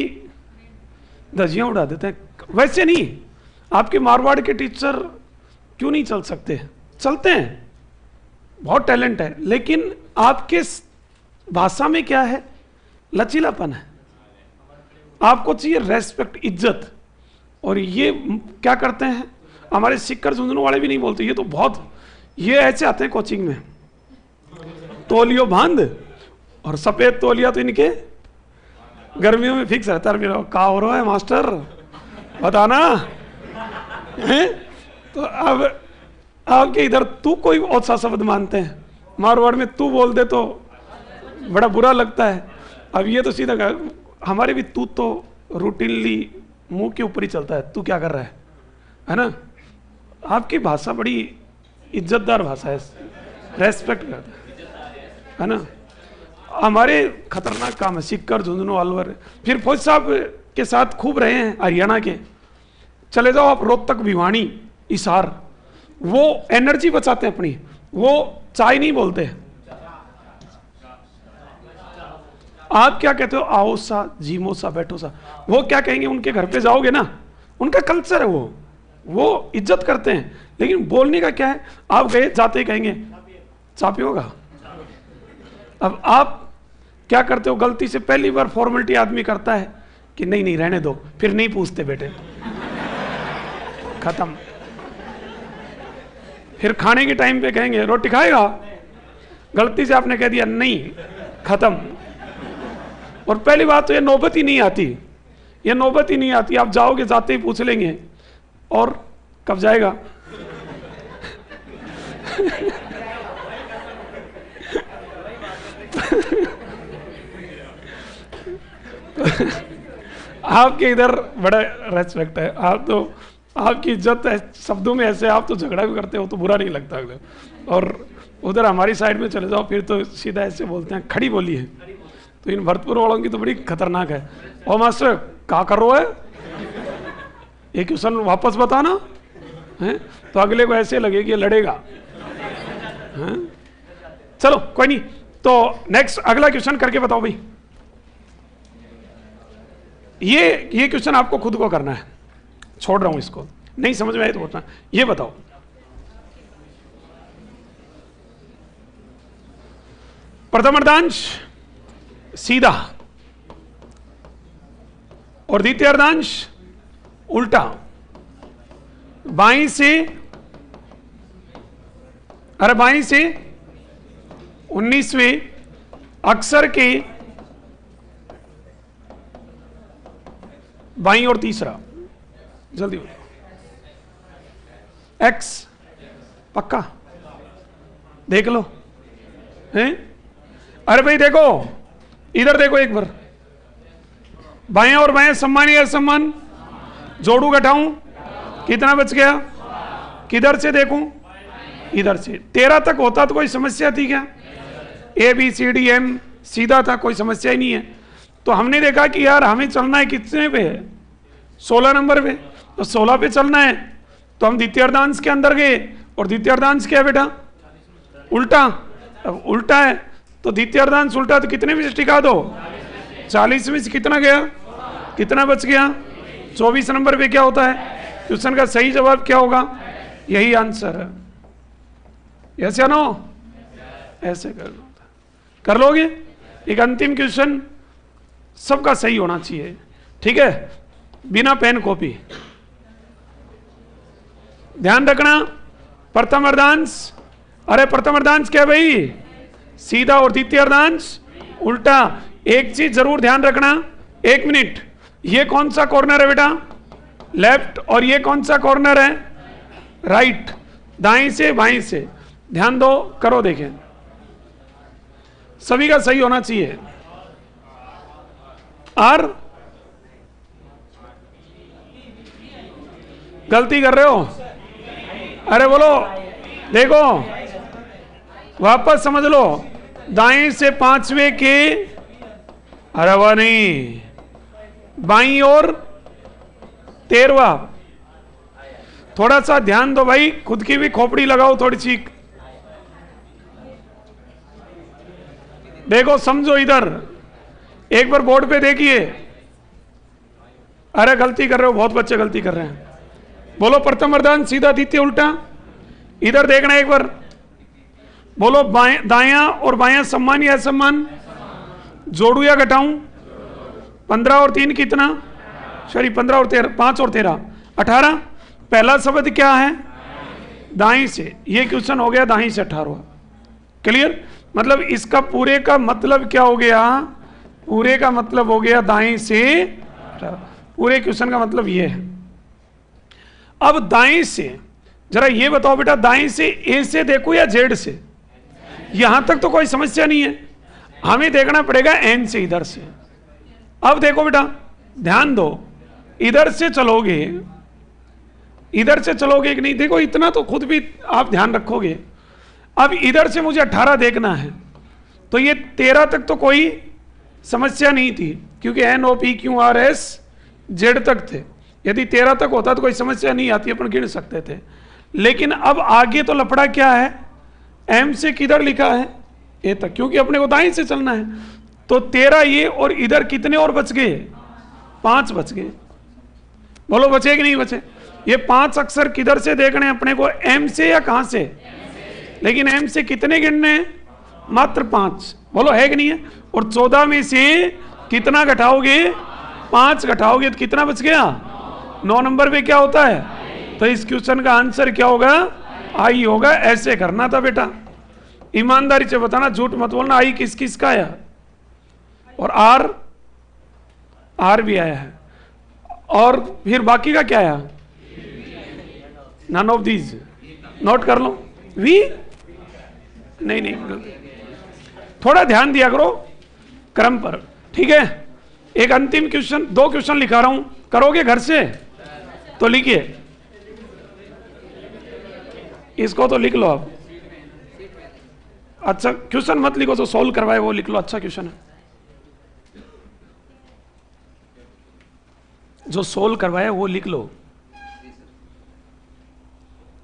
धज्जियां उड़ा देते हैं। वैसे नहीं, आपके मारवाड़ के टीचर क्यों नहीं चल सकते? चलते हैं, बहुत टैलेंट है, लेकिन आपके भाषा में क्या है? लचीलापन है। आपको चाहिए रेस्पेक्ट, इज्जत। और ये क्या करते हैं? हमारे सिक्कर झुंझुनू वाले भी नहीं बोलते, ये तो बहुत, ये ऐसे आते हैं कोचिंग में, तौलियो बांध, और सफेद तौलिया तो इनके गर्मियों में फिक्स रहता है। मेरा का हो रहा है मास्टर, बताना है? तो अब आपके इधर तू कोई और सा शब्द मानते हैं, मारवाड़ में तू बोल दे तो बड़ा बुरा लगता है। अब ये तो सीधा हमारे भी तू तो रूटीनली मुंह के ऊपर ही चलता है, तू क्या कर रहा है ना? आपकी भाषा बड़ी इज्जतदार भाषा है, रेस्पेक्ट करता है ना? हमारे खतरनाक काम है, सिक्कर, झुंझुनू, अलवर। फिर फौज साहब के साथ खूब रहे हैं हरियाणा के, चले जाओ आप रोहतक, भिवानी, हिसार, वो एनर्जी बचाते हैं अपनी, वो चाय नहीं बोलते। आप क्या कहते हो? आओ सा, जीमो सा, बैठो सा। वो क्या कहेंगे? उनके घर पे जाओगे ना, उनका कल्चर है, वो इज्जत करते हैं। लेकिन बोलने का क्या है? आप गए, जाते कहेंगे चाय पियोगा। अब आप क्या करते हो? गलती से पहली बार फॉर्मेलिटी आदमी करता है कि नहीं नहीं रहने दो, फिर नहीं पूछते बेटे, खत्म। फिर खाने के टाइम पे कहेंगे रोटी खाएगा, गलती से आपने कह दिया नहीं, खत्म। और पहली बात तो ये नौबत ही नहीं आती, ये नौबत ही नहीं आती। आप जाओगे, जाते ही पूछ लेंगे और कब जाएगा? आपके इधर बड़ा रेस्पेक्ट है, आप तो, आपकी इज्जत है शब्दों में ऐसे, आप तो झगड़ा भी करते हो तो बुरा नहीं लगता। और उधर हमारी साइड में चले जाओ, फिर तो सीधा ऐसे बोलते हैं, खड़ी बोली है। तो इन भरतपुर वालों की तो बड़ी खतरनाक है। और मास्टर क्या कर रहा है, ये क्वेश्चन वापस बताना है, तो अगले को ऐसे लगे कि ये लड़ेगा। है? चलो कोई नहीं, तो नेक्स्ट अगला क्वेश्चन करके बताओ भाई। ये क्वेश्चन आपको खुद को करना है, छोड़ रहा हूं इसको, नहीं समझ में आए तो बोलना। ये बताओ, प्रथम अर्धांश सीधा और द्वितीय अर्धांश उल्टा, बाईं से 19वें अक्षर के बाईं और तीसरा, जल्दी हो, एक्स पक्का देख लो हैं? अरे भाई देखो, इधर देखो एक बार, बाएं और बाएं समान या असमान? जोड़ू घटाऊं, कितना बच गया? किधर से देखूं? इधर से। 13 तक होता तो कोई समस्या थी क्या? A B C D M सीधा था, कोई समस्या ही नहीं है। तो हमने देखा कि यार हमें चलना है कितने पे है? 16 नंबर पे। तो 16 पे चलना है, तो हम द्वितीय अर्धांश के अंदर गए, और द्वितीय अर्धांश क्या है बेटा? उल्टा। अब उल्टा है तो द्वितीय अर्धांश उल्टा, तो कितने में से टिका दो? 40 में से कितना गया? कितना बच गया? 24 नंबर पे क्या होता है? क्वेश्चन का सही जवाब क्या होगा? यही आंसर है। ऐसे नो, ऐसे कर लोगे। एक अंतिम क्वेश्चन सबका सही होना चाहिए, ठीक है, बिना पेन कॉपी। ध्यान रखना, प्रथम अर्धांश, अरे प्रथम अर्धांश क्या भाई? सीधा, और द्वितीय अर्धांश उल्टा। एक चीज जरूर ध्यान रखना, 1 मिनट, ये कौन सा कॉर्नर है बेटा? लेफ्ट। और ये कौन सा कॉर्नर है? राइट। दाएं से बाएं से, ध्यान दो, करो, देखें सभी का सही होना चाहिए। आर गलती कर रहे हो? अरे बोलो, देखो वापस समझ लो, दाएं से 5वें के, अरे वह नहीं, बाईं और 13वां। थोड़ा सा ध्यान दो भाई, खुद की भी खोपड़ी लगाओ थोड़ी सी, देखो समझो, इधर एक बार बोर्ड पे देखिए। अरे गलती कर रहे हो, बहुत बच्चे गलती कर रहे हैं। बोलो प्रथम अर्धांश सीधा, द्वितीय उल्टा। इधर देखना एक बार, बोलो दायां और बायां समान या असमान? जोड़ू या घटाऊं? 15 और 3 कितना? सॉरी 15 और 13, 5 और 13 18। पहला शब्द क्या है? दाएं से। ये क्वेश्चन हो गया दाएं से 18। क्लियर? मतलब इसका पूरे का मतलब क्या हो गया? पूरे का मतलब हो गया दाएं से, पूरे क्वेश्चन का मतलब ये है। अब दाएं से जरा ये बताओ बेटा, दाएं से ए से देखो या जेड से? यहां तक तो कोई समस्या नहीं है, हमें देखना पड़ेगा एन से, इधर से। अब देखो बेटा, ध्यान दो, इधर से चलोगे, इधर से चलोगे कि नहीं? देखो इतना तो खुद भी आप ध्यान रखोगे। अब इधर से मुझे 18 देखना है, तो ये 13 तक तो कोई समस्या नहीं थी, क्योंकि N O P Q R S Z तक थे। यदि 13 तक होता तो कोई समस्या नहीं आती, अपन गिन सकते थे। लेकिन अब आगे तो लफड़ा क्या है, एम से किधर लिखा है? ए तक, क्योंकि अपने को दाएं से चलना है। तो 13 ये, और इधर कितने और बच गए? 5 बच गए। बोलो बचे कि नहीं बचे? ये 5 अक्षर किधर से देखने हैं अपने को? एम से या कहां से? लेकिन एम से कितने गिनने हैं? मात्र 5। बोलो है कि नहीं है? और 14 में से कितना घटाओगे? 5 घटाओगे तो कितना बच गया? 9 नंबर पे क्या होता है? तो इस क्वेश्चन का आंसर क्या होगा? आई होगा। ऐसे करना था बेटा, ईमानदारी से बताना, झूठ मत बोलना। आई किस किस का आया? और आर भी आया है। और फिर बाकी का क्या आया? None of these. नोट कर लो। वी नहीं, थोड़ा ध्यान दिया करो क्रम पर, ठीक है? एक अंतिम क्वेश्चन, 2 क्वेश्चन लिखा रहा हूं, करोगे घर से? तो लिखिए, इसको तो लिख लो आप। अच्छा क्वेश्चन मत लिखो, जो सॉल्व करवाए वो लिख लो। अच्छा क्वेश्चन है, जो सोल्व करवाया वो लिख लो।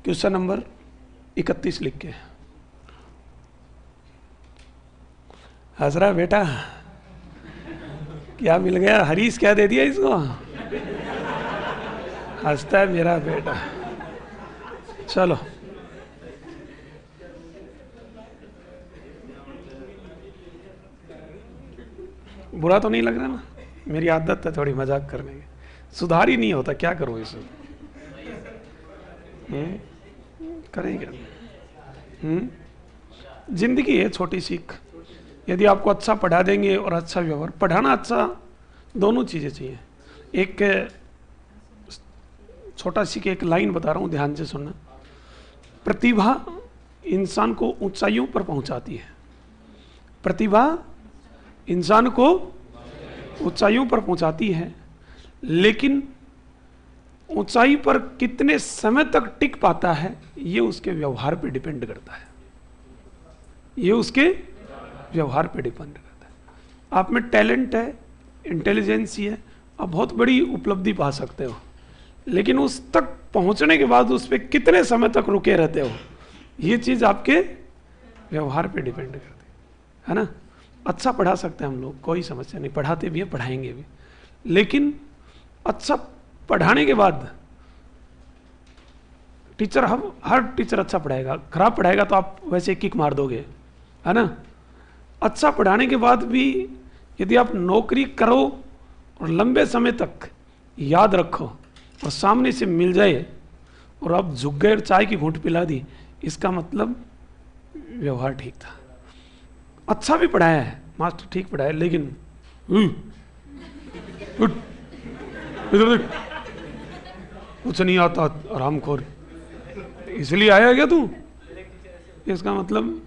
क्वेश्चन नंबर 31 लिख के। हंस रहा बेटा, क्या मिल गया? हरीश क्या दे दिया इसको? हंसता है मेरा बेटा। चलो बुरा तो नहीं लग रहा ना? मेरी आदत है थोड़ी मजाक करने की, सुधार ही नहीं होता, क्या करूं इसे? करेंगे। जिंदगी है छोटी सीख। यदि आपको अच्छा पढ़ा देंगे और अच्छा व्यवहार, पढ़ाना अच्छा, दोनों चीजें चाहिए। एक छोटा सी एक लाइन बता रहा हूं, ध्यान से सुनना। प्रतिभा इंसान को ऊंचाइयों पर पहुंचाती है। प्रतिभा इंसान को ऊंचाइयों पर पहुंचाती है, लेकिन ऊंचाई पर कितने समय तक टिक पाता है ये उसके व्यवहार पे डिपेंड करता है। ये उसके व्यवहार पे डिपेंड करता है। आप में टैलेंट है, इंटेलिजेंसी है, आप बहुत बड़ी उपलब्धि पा सकते हो, लेकिन उस तक पहुंचने के बाद उस पर कितने समय तक रुके रहते हो, ये चीज आपके व्यवहार पे डिपेंड करती है ना? अच्छा पढ़ा सकते हैं हम लोग, कोई समस्या नहीं, पढ़ाते भी हैं, पढ़ाएंगे भी, लेकिन अच्छा पढ़ाने के बाद टीचर, हम हर टीचर अच्छा पढ़ाएगा, खराब पढ़ाएगा तो आप वैसे किक मार दोगे, है ना? अच्छा पढ़ाने के बाद भी यदि आप नौकरी करो और लंबे समय तक याद रखो और सामने से मिल जाए और आप झुक गए और चाय की घूंट पिला दी, इसका मतलब व्यवहार ठीक था। अच्छा भी पढ़ाया है, मास्टर ठीक पढ़ाया, लेकिन इधर देख, कुछ नहीं आता, आरामखोर, इसलिए आया क्या तू? इसका मतलब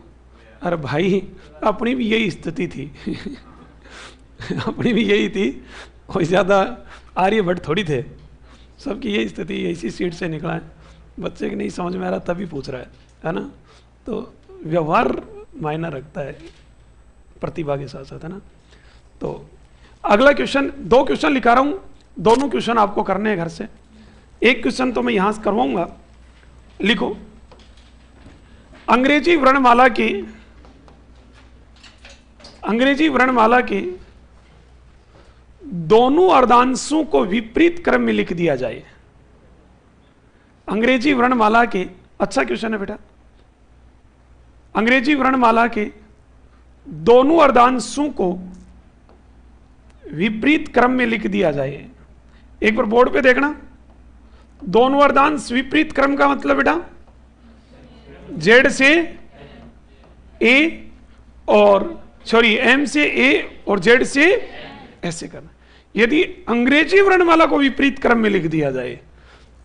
अरे भाई अपनी भी यही स्थिति थी अपनी भी यही थी, कोई ज़्यादा आर्यभट्ट थोड़ी थे, सबकी यही स्थिति, इसी सीट से निकला है। बच्चे की नहीं समझ में आ रहा तभी पूछ रहा है ना? तो व्यवहार मायना रखता है प्रतिभा के साथ साथ, है ना? तो अगला क्वेश्चन, 2 क्वेश्चन लिखा रहा हूं, दोनों क्वेश्चन आपको करने हैं घर से। एक क्वेश्चन तो मैं यहां से करवाऊंगा, लिखो। अंग्रेजी वर्णमाला के दोनों अर्धांशों को विपरीत क्रम में लिख दिया जाए। अंग्रेजी वर्णमाला के, अच्छा क्वेश्चन है बेटा, अंग्रेजी वर्णमाला के दोनों अर्धांशों को विपरीत क्रम में लिख दिया जाए। एक बार बोर्ड पे देखना, दोनों अर्धांश विपरीत क्रम का मतलब बेटा जेड से ए और सॉरी एम से ए और जेड से ऐसे करना। यदि अंग्रेजी वर्णमाला को विपरीत क्रम में लिख दिया जाए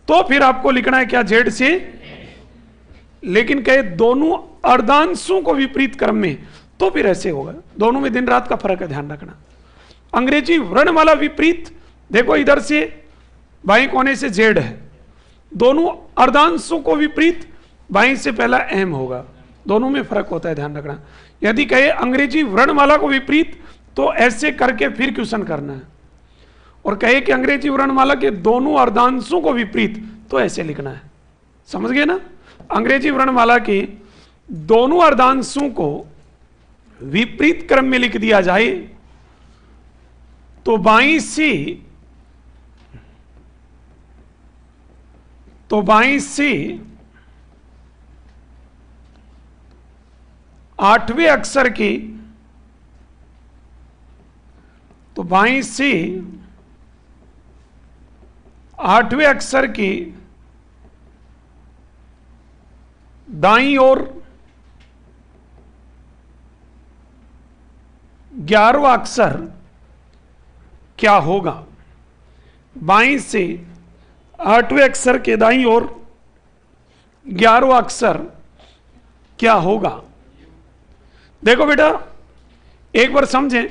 तो फिर आपको लिखना है क्या, जेड से, लेकिन कहे दोनों अर्धांशों को विपरीत क्रम में तो फिर ऐसे होगा। दोनों में दिन रात का फर्क है, ध्यान रखना। अंग्रेजी वर्णमाला विपरीत, देखो इधर से बाएं कोने से जेड है, दोनों अर्धांशों को विपरीत बाएं से पहला एम होगा, दोनों में फर्क होता है, ध्यान रखना। यदि कहे अंग्रेजी वर्णमाला को विपरीत तो ऐसे करके फिर क्वेश्चन करना है, और कहे कि अंग्रेजी वर्णमाला के दोनों अर्धांशों को विपरीत तो ऐसे लिखना है। समझ गए ना? अंग्रेजी वर्णमाला के दोनों अर्धांशों को विपरीत क्रम में लिख दिया जाए तो बाईं से आठवें अक्षर की, तो बाईं से आठवें अक्षर की दाईं ओर 11वां अक्षर क्या होगा? बाईं से आठवें अक्षर के दाईं ओर 11वां अक्षर क्या होगा? देखो बेटा, एक बार समझें,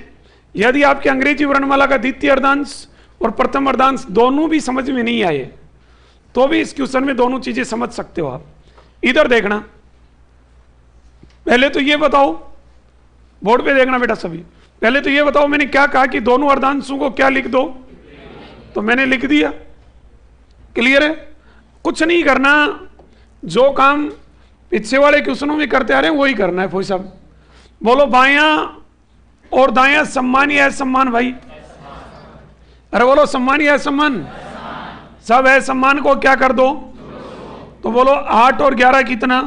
यदि आपके अंग्रेजी वर्णमाला का द्वितीय अर्धांश और प्रथम अर्धांश दोनों भी समझ में नहीं आए तो भी इस क्वेश्चन में दोनों चीजें समझ सकते हो आप। इधर देखना, पहले तो ये बताओ, बोर्ड पे देखना बेटा सभी, पहले तो ये बताओ मैंने क्या कहा कि दोनों अर्धांशों को क्या लिख दो, तो मैंने लिख दिया। क्लियर है? कुछ नहीं करना, जो काम पिछले वाले क्वेश्चनों में करते आ रहे हैं वही करना है। फोई साहब बोलो, बायां और दायां सम्मान या असम्मान? भाई अरे बोलो, सम्मान या असम्मान? सब असम्मान को क्या कर दो, तो बोलो 8 और 11 कितना?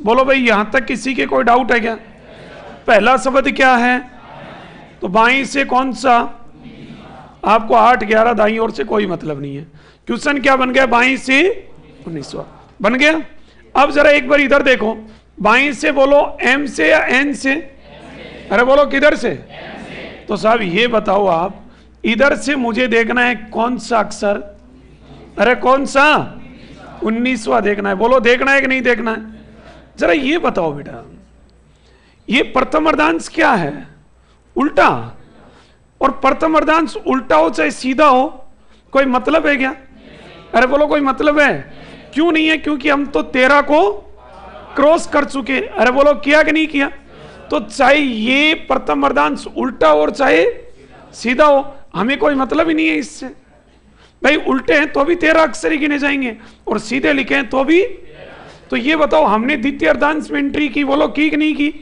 बोलो भाई, यहां तक किसी के कोई डाउट है क्या? पहला शब्द क्या है? तो बाईं से कौन सा? आपको 8 11 दाईं ओर से कोई मतलब नहीं है। क्वेश्चन क्या बन गया? बाईं से 19वां बन गया। अब जरा एक बार इधर देखो, बाईं से बोलो एम से या एन से? अरे बोलो किधर से? तो साहब ये बताओ आप, इधर से मुझे देखना है कौन सा अक्षर? अरे कौन सा? 19वां देखना है। बोलो देखना है कि नहीं देखना है? जरा ये बताओ बेटा, ये प्रथम अर्धांश क्या है? उल्टा। और प्रथम अर्धांश उल्टा हो चाहे सीधा हो, कोई मतलब है क्या? अरे बोलो कोई मतलब है? क्यों नहीं है? क्योंकि हम तो 13 को क्रॉस कर चुके। अरे बोलो किया कि नहीं किया? तो चाहे ये प्रथम अर्धांश उल्टा हो और चाहे सीधा हो, हमें कोई मतलब ही नहीं है इससे। भाई उल्टे हैं तो भी 13 अक्षर ही गिने जाएंगे और सीधे लिखे हैं तो भी। तो ये बताओ, हमने द्वितीय अर्धांश में एंट्री की, बोलो की कि नहीं की?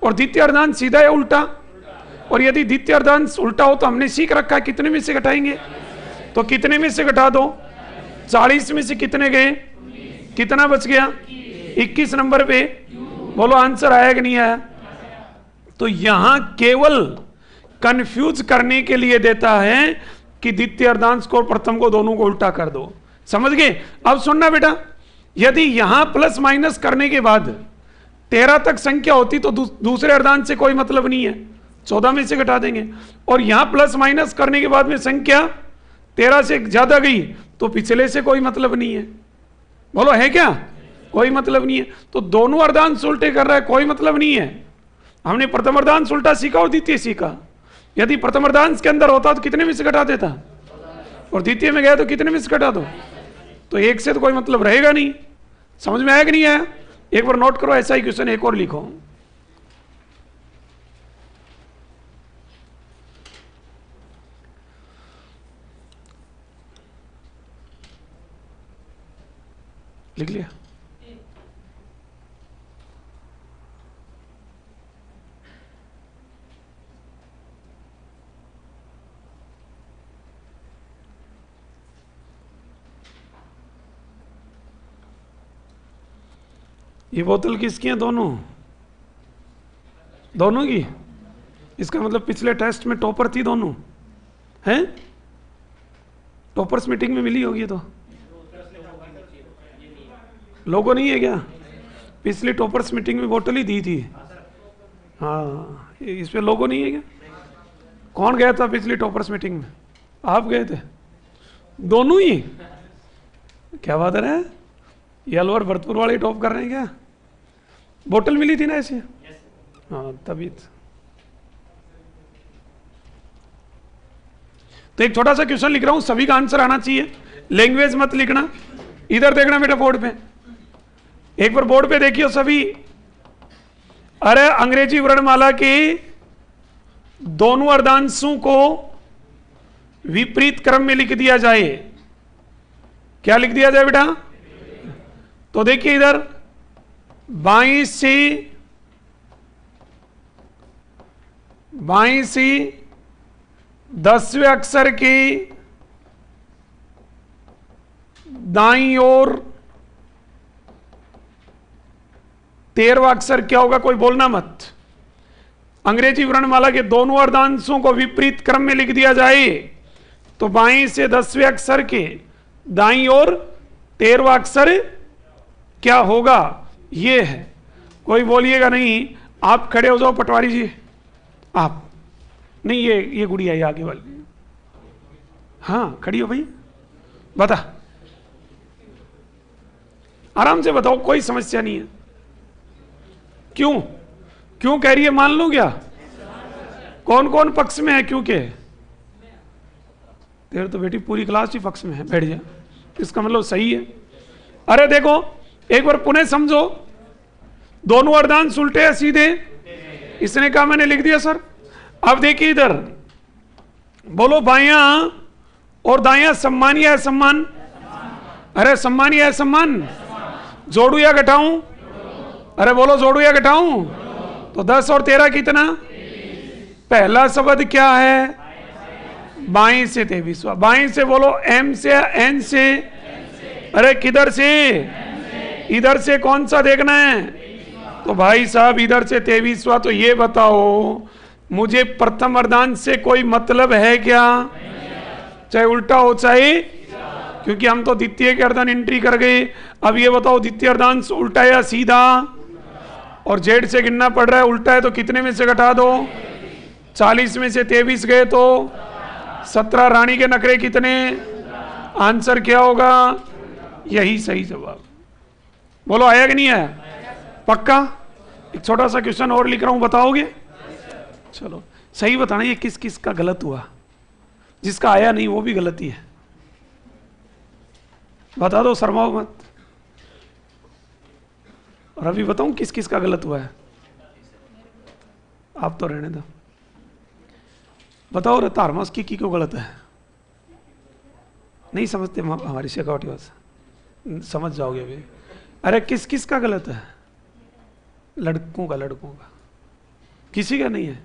और द्वितीय अर्धांश सीधा या उल्टा? और यदि द्वितीय अर्धांश उल्टा हो तो हमने सीख रखा है कितने में से घटाएंगे, तो कितने में से घटा दो? 40 में से कितने गए? कितना बच गया? 21 नंबर पे। बोलो आंसर आया कि नहीं आया? तो यहां केवल कंफ्यूज करने के लिए देता है कि द्वितीय अर्धांश को और प्रथम को दोनों को उल्टा कर दो। समझ गए? अब सुनना बेटा, यदि यहां प्लस माइनस करने के बाद 13 तक संख्या होती तो दूसरे अर्धांश से कोई मतलब नहीं है, 14 में से घटा देंगे। और यहां प्लस माइनस करने के बाद में संख्या 13 से ज्यादा गई तो पिछले से कोई मतलब नहीं है। बोलो है क्या? कोई मतलब नहीं है। तो दोनों अर्धांश उल्टे कर रहा है, कोई मतलब नहीं है। हमने प्रथम अर्धांश उल्टा सीखा और द्वितीय सीखा। यदि प्रथम अर्धांश के अंदर होता तो कितने में से घटा देता, और द्वितीय में गया तो कितने में से घटा दो, तो एक से तो कोई मतलब रहेगा नहीं। समझ में आया कि नहीं आया? एक बार नोट करो, ऐसा ही क्वेश्चन एक और लिखो। लिख लिया? ये बोतल किसकी है? दोनों दोनों की। इसका मतलब पिछले टेस्ट में टॉपर थी दोनों, हैं? टॉपर्स मीटिंग में मिली होगी तो लोगों नहीं है क्या? पिछली टॉपर्स मीटिंग में बोतल ही दी थी। हाँ, इस पे लोगो नहीं है क्या? कौन गया था पिछली टॉपर्स मीटिंग में? आप गए थे? दोनों ही? क्या बात है, ये अलवर भरतपुर वाले टॉप कर रहे हैं क्या? बोतल मिली थी ना ऐसे? हाँ, तभी तो एक छोटा सा क्वेश्चन लिख रहा हूं, सभी का आंसर आना चाहिए। लैंग्वेज मत लिखना, इधर देखना बेटा बोर्ड पे, एक बार बोर्ड पे देखियो सभी। अरे अंग्रेजी वर्णमाला के दोनों अर्धांशों को विपरीत क्रम में लिख दिया जाए, क्या लिख दिया जाए बेटा? तो देखिए इधर बाईं से 10वें अक्षर की दाईं ओर 13वां अक्षर क्या होगा? कोई बोलना मत। अंग्रेजी वर्णमाला के दोनों अर्धांशों को विपरीत क्रम में लिख दिया जाए तो बाईं से 10वें अक्षर के दाईं ओर 13वां अक्षर क्या होगा? ये है। कोई बोलिएगा नहीं, आप खड़े हो जाओ पटवारी जी, आप नहीं, ये गुड़िया, ये आगे वाली, हाँ खड़ी हो भाई, बता, आराम से बताओ, कोई समस्या नहीं है। क्यों क्यों कह रही है? मान लो क्या? कौन कौन पक्ष में है? क्योंकि तेरे तो बेटी पूरी क्लास ही पक्ष में है, बैठ जा, इसका मतलब सही है। अरे देखो एक बार पुनः समझो, दोनों अर्धांश उल्टे हैं सीधे? इसने कहा मैंने लिख दिया सर। अब देखिए इधर बोलो, बायां और दायां सम्मान या असम्मान? अरे सम्मान या असम्मान? जोड़ू या घटाऊं? अरे बोलो जोड़ू या घटाऊं? तो 10 और 13 कितना? पहला शब्द क्या है? बाईं से 23वां। बाईं से बोलो एम से या एन से? अरे किधर से? इधर से। कौन सा देखना है? तो भाई साहब इधर से 23वां। तो ये बताओ मुझे प्रथम अर्धांश से कोई मतलब है क्या? चाहे उल्टा हो चाहे, क्योंकि हम तो द्वितीय के अर्धांश एंट्री कर गए। अब ये बताओ द्वितीय अर्धांश उल्टा या सीधा? और जेड से गिनना पड़ रहा है, उल्टा है तो कितने में से घटा दो? 40 में से 23 गए तो 17। रानी के नखरे कितने? आंसर क्या होगा? यही सही जवाब। बोलो आया कि नहीं आया? पक्का? एक छोटा सा क्वेश्चन और लिख रहा हूं, बताओगे? चलो सही बताना, ये किस किस का गलत हुआ? जिसका आया नहीं वो भी गलती है, बता दो, शर्माओ मत। और अभी बताऊं किस किस का गलत हुआ है? आप तो रहने दो, बताओ रे तारमस की क्यों गलत है? नहीं समझते हमारी शेखावटी भाषा, समझ जाओगे अभी। अरे किस किस का गलत है? लड़कों का, किसी का नहीं है।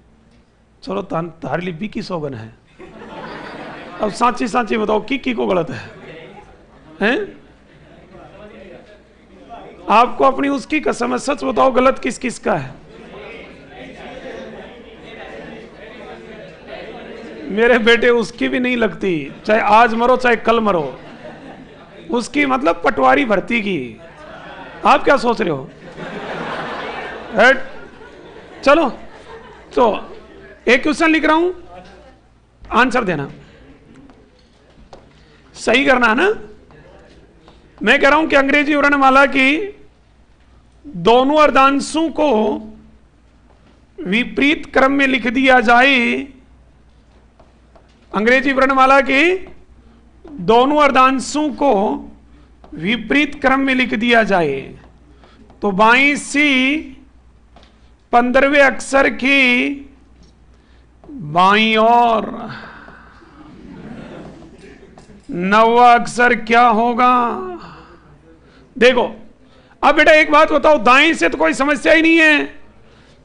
चलो तार लिपि की सौगन है। अब सांची सांची बताओ की को गलत है? हैं? आपको अपनी उसकी कसम है, सच बताओ गलत किस किस का है? मेरे बेटे उसकी भी नहीं लगती, चाहे आज मरो चाहे कल मरो। उसकी मतलब पटवारी भर्ती की। आप क्या सोच रहे हो? चलो तो एक क्वेश्चन लिख रहा हूं, आंसर देना, सही करना है ना। मैं कह रहा हूं कि अंग्रेजी वर्णमाला की दोनों अर्धांशों को विपरीत क्रम में लिख दिया जाए। अंग्रेजी वर्णमाला के दोनों अर्धांशों को विपरीत क्रम में लिख दिया जाए तो बाईं से 15वें अक्षर की बाईं और 9वां अक्षर क्या होगा? देखो अब बेटा एक बात बताओ, दाएं से तो कोई समस्या ही नहीं है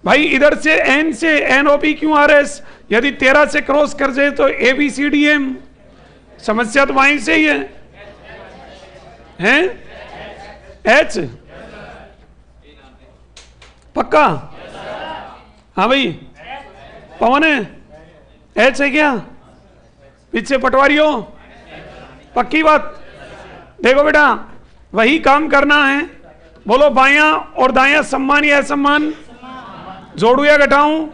भाई। इधर से एन से NOPQRS यदि 13 से क्रॉस कर जाए तो ABCDM, समस्या तो बाएं से ही है? H पक्का? हाँ भाई पवन है, H है क्या? पीछे पटवारी हो? पक्की बात? देखो बेटा वही काम करना है। बोलो बायां और दायां सम्मान या असम्मान? जोड़ू या घटाऊं?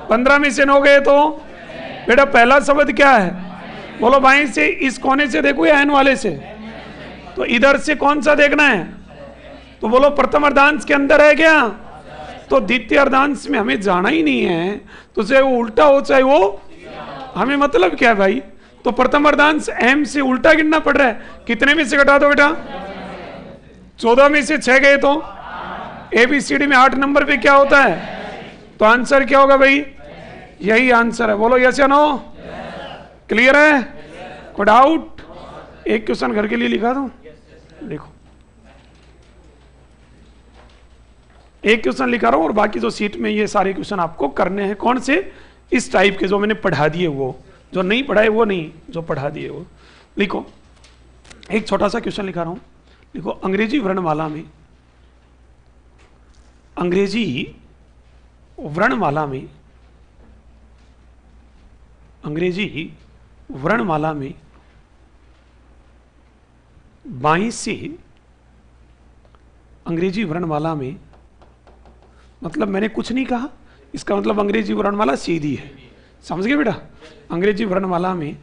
15 में से 9 गए तो बेटा पहला शब्द क्या है? बोलो बाएं से, इस कोने से देखो या एन वाले से? तो इधर से कौन सा देखना है? तो बोलो प्रथम अर्धांश के अंदर है क्या? तो द्वितीय अर्धांश में हमें जाना ही नहीं है, तो चाहे वो उल्टा हो चाहे वो, हमें मतलब क्या है भाई? तो प्रथम अर्धांश एम से उल्टा गिनना पड़ रहा है। कितने में से घटा दो बेटा? 14 में से 6 गए तो ABCD में 8 नंबर पे क्या होता है? तो आंसर क्या होगा भाई? यही आंसर है। बोलो यस या नो? क्लियर है? कोई डाउट? एक क्वेश्चन घर के लिए लिखा दूं? देखो एक क्वेश्चन लिखा रहा हूं और बाकी जो सीट में ये सारे क्वेश्चन आपको करने हैं। कौन से? इस टाइप के जो मैंने पढ़ा दिए, वो जो नहीं पढ़ाए वो नहीं, जो पढ़ा दिए वो लिखो। एक छोटा सा क्वेश्चन लिखा रहा हूं, लिखो अंग्रेजी वर्णमाला में, अंग्रेजी वर्णमाला में, अंग्रेजी वर्णमाला में बाईं से, अंग्रेजी वर्णमाला में मतलब मैंने कुछ नहीं कहा, इसका मतलब अंग्रेजी वर्णमाला सीधी है। समझ गए बेटा? अंग्रेजी वर्णमाला में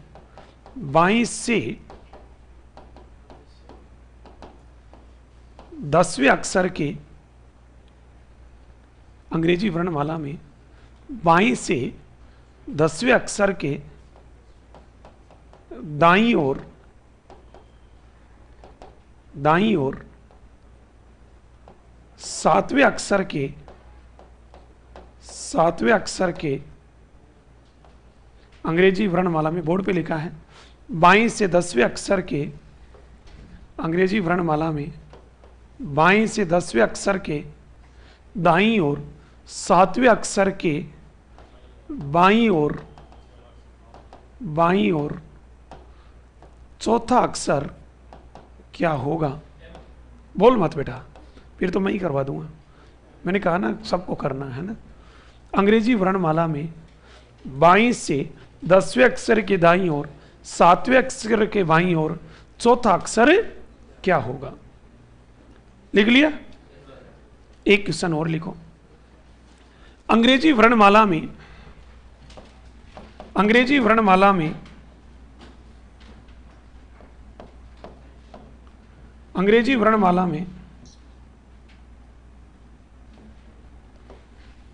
बाईं से 10वें अक्षर के, अंग्रेजी वर्णमाला में बाईं से 10वें अक्षर के दाईं ओर, दाईं ओर 7वें अक्षर के, 7वें अक्षर के, अंग्रेजी वर्णमाला में बोर्ड पे लिखा है, बाईं से 10वें अक्षर के, अंग्रेजी वर्णमाला में बाईं से 10वें अक्षर के दाईं ओर 7वें अक्षर के बाईं ओर, बाईं ओर चौथा अक्षर क्या होगा? बोल मत बेटा, फिर तो मैं ही करवा दूंगा। मैंने कहा ना सबको करना है ना। अंग्रेजी वर्णमाला में बाईं से 10वें अक्षर के दाईं ओर 7वें अक्षर के बाईं ओर चौथा अक्षर क्या होगा? लिख लिया? एक क्वेश्चन और लिखो। अंग्रेजी वर्णमाला में, अंग्रेजी वर्णमाला में, अंग्रेजी वर्णमाला में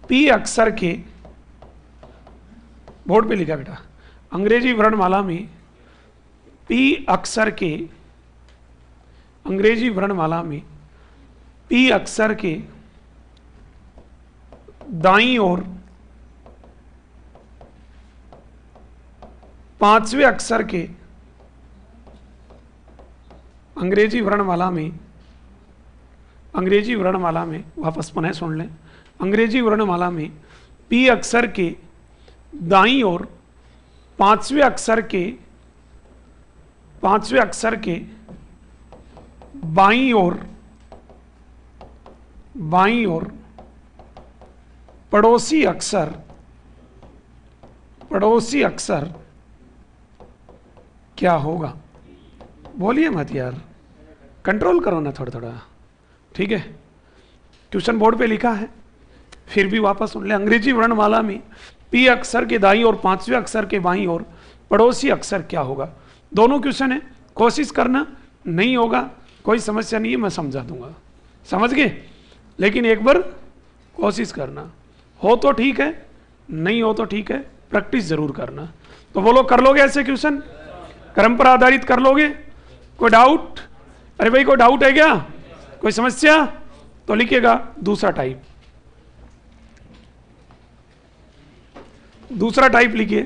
पी अक्षर के, बोर्ड पे लिखा बेटा, अंग्रेजी वर्णमाला में पी अक्षर के, अंग्रेजी वर्णमाला में पी अक्षर के दाईं ओर 5वें अक्षर के, अंग्रेजी वर्णमाला में, अंग्रेजी वर्णमाला में, वापस पुनः सुन लें, अंग्रेजी वर्णमाला में पी अक्षर के दाईं ओर 5वें अक्षर के, 5वें अक्षर के बाईं ओर, बाईं ओर पड़ोसी अक्षर, पड़ोसी अक्षर क्या होगा? बोलिए मत यार, कंट्रोल करो ना थोड़ा थोड़ा, ठीक है? क्वेश्चन बोर्ड पे लिखा है, फिर भी वापस सुन ले। अंग्रेजी वर्णमाला में पी अक्षर के दाईं और 5वें अक्षर के बाईं ओर पड़ोसी अक्षर क्या होगा? दोनों क्वेश्चन है, कोशिश करना, नहीं होगा कोई समस्या नहीं है, मैं समझा दूंगा। समझ गए? लेकिन एक बार कोशिश करना, हो तो ठीक है, नहीं हो तो ठीक है, प्रैक्टिस जरूर करना। तो बोलो कर लोगे ऐसे क्वेश्चन? क्रम पर आधारित कर लोगे? कोई डाउट? अरे भाई कोई डाउट है क्या? कोई समस्या? तो लिखिएगा दूसरा टाइप, दूसरा टाइप लिखिए,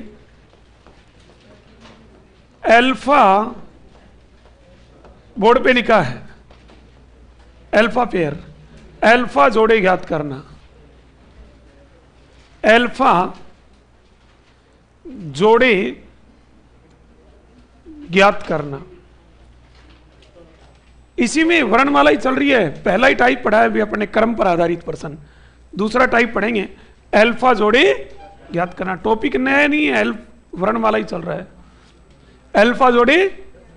अल्फा, बोर्ड पे लिखा है अल्फा पेयर, अल्फा जोड़े ज्ञात करना, अल्फा जोड़े ज्ञात करना। इसी में वर्णमाला ही चल रही है, पहला ही टाइप पढ़ा है अभी अपने क्रम पर आधारित प्रश्न, दूसरा टाइप पढ़ेंगे अल्फा जोड़े ज्ञात करना। टॉपिक नया नहीं है, वर्णमाला ही चल रहा है, अल्फा जोड़े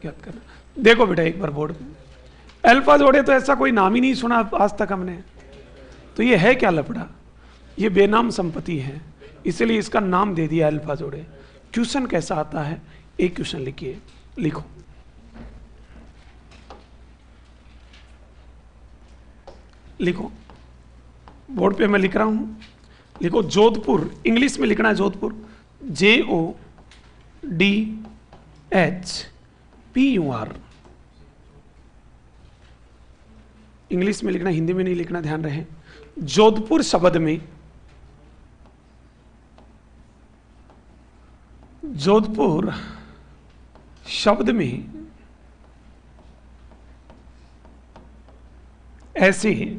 ज्ञात करना। देखो बेटा एक बार बोर्ड में, अल्फा जोड़े तो ऐसा कोई नाम ही नहीं सुना आज तक हमने, तो ये है क्या लफड़ा? ये बेनाम संपत्ति है, इसलिए इसका नाम दे दिया अल्फा जोड़े। क्वेश्चन कैसा आता है, एक क्वेश्चन लिखिए, लिखो। लिखो, बोर्ड पे मैं लिख रहा हूं, लिखो जोधपुर, इंग्लिश में लिखना है जोधपुर, JODHPUR, इंग्लिश में लिखना, हिंदी में नहीं लिखना, ध्यान रहे। जोधपुर शब्द में, जोधपुर शब्द में ऐसे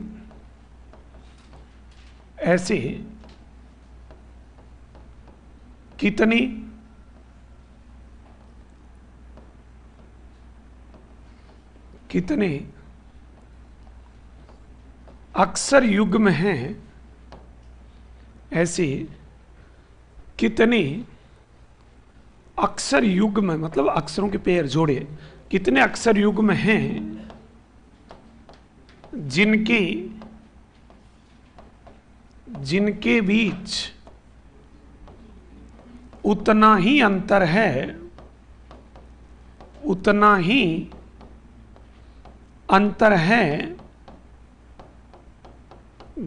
ऐसे कितने कितने अक्षर युग्म हैं, ऐसे कितने अक्षर युग्म, मतलब अक्षरों के पेयर जोड़े, कितने अक्षर युग्म हैं जिनके बीच उतना ही अंतर है, उतना ही अंतर है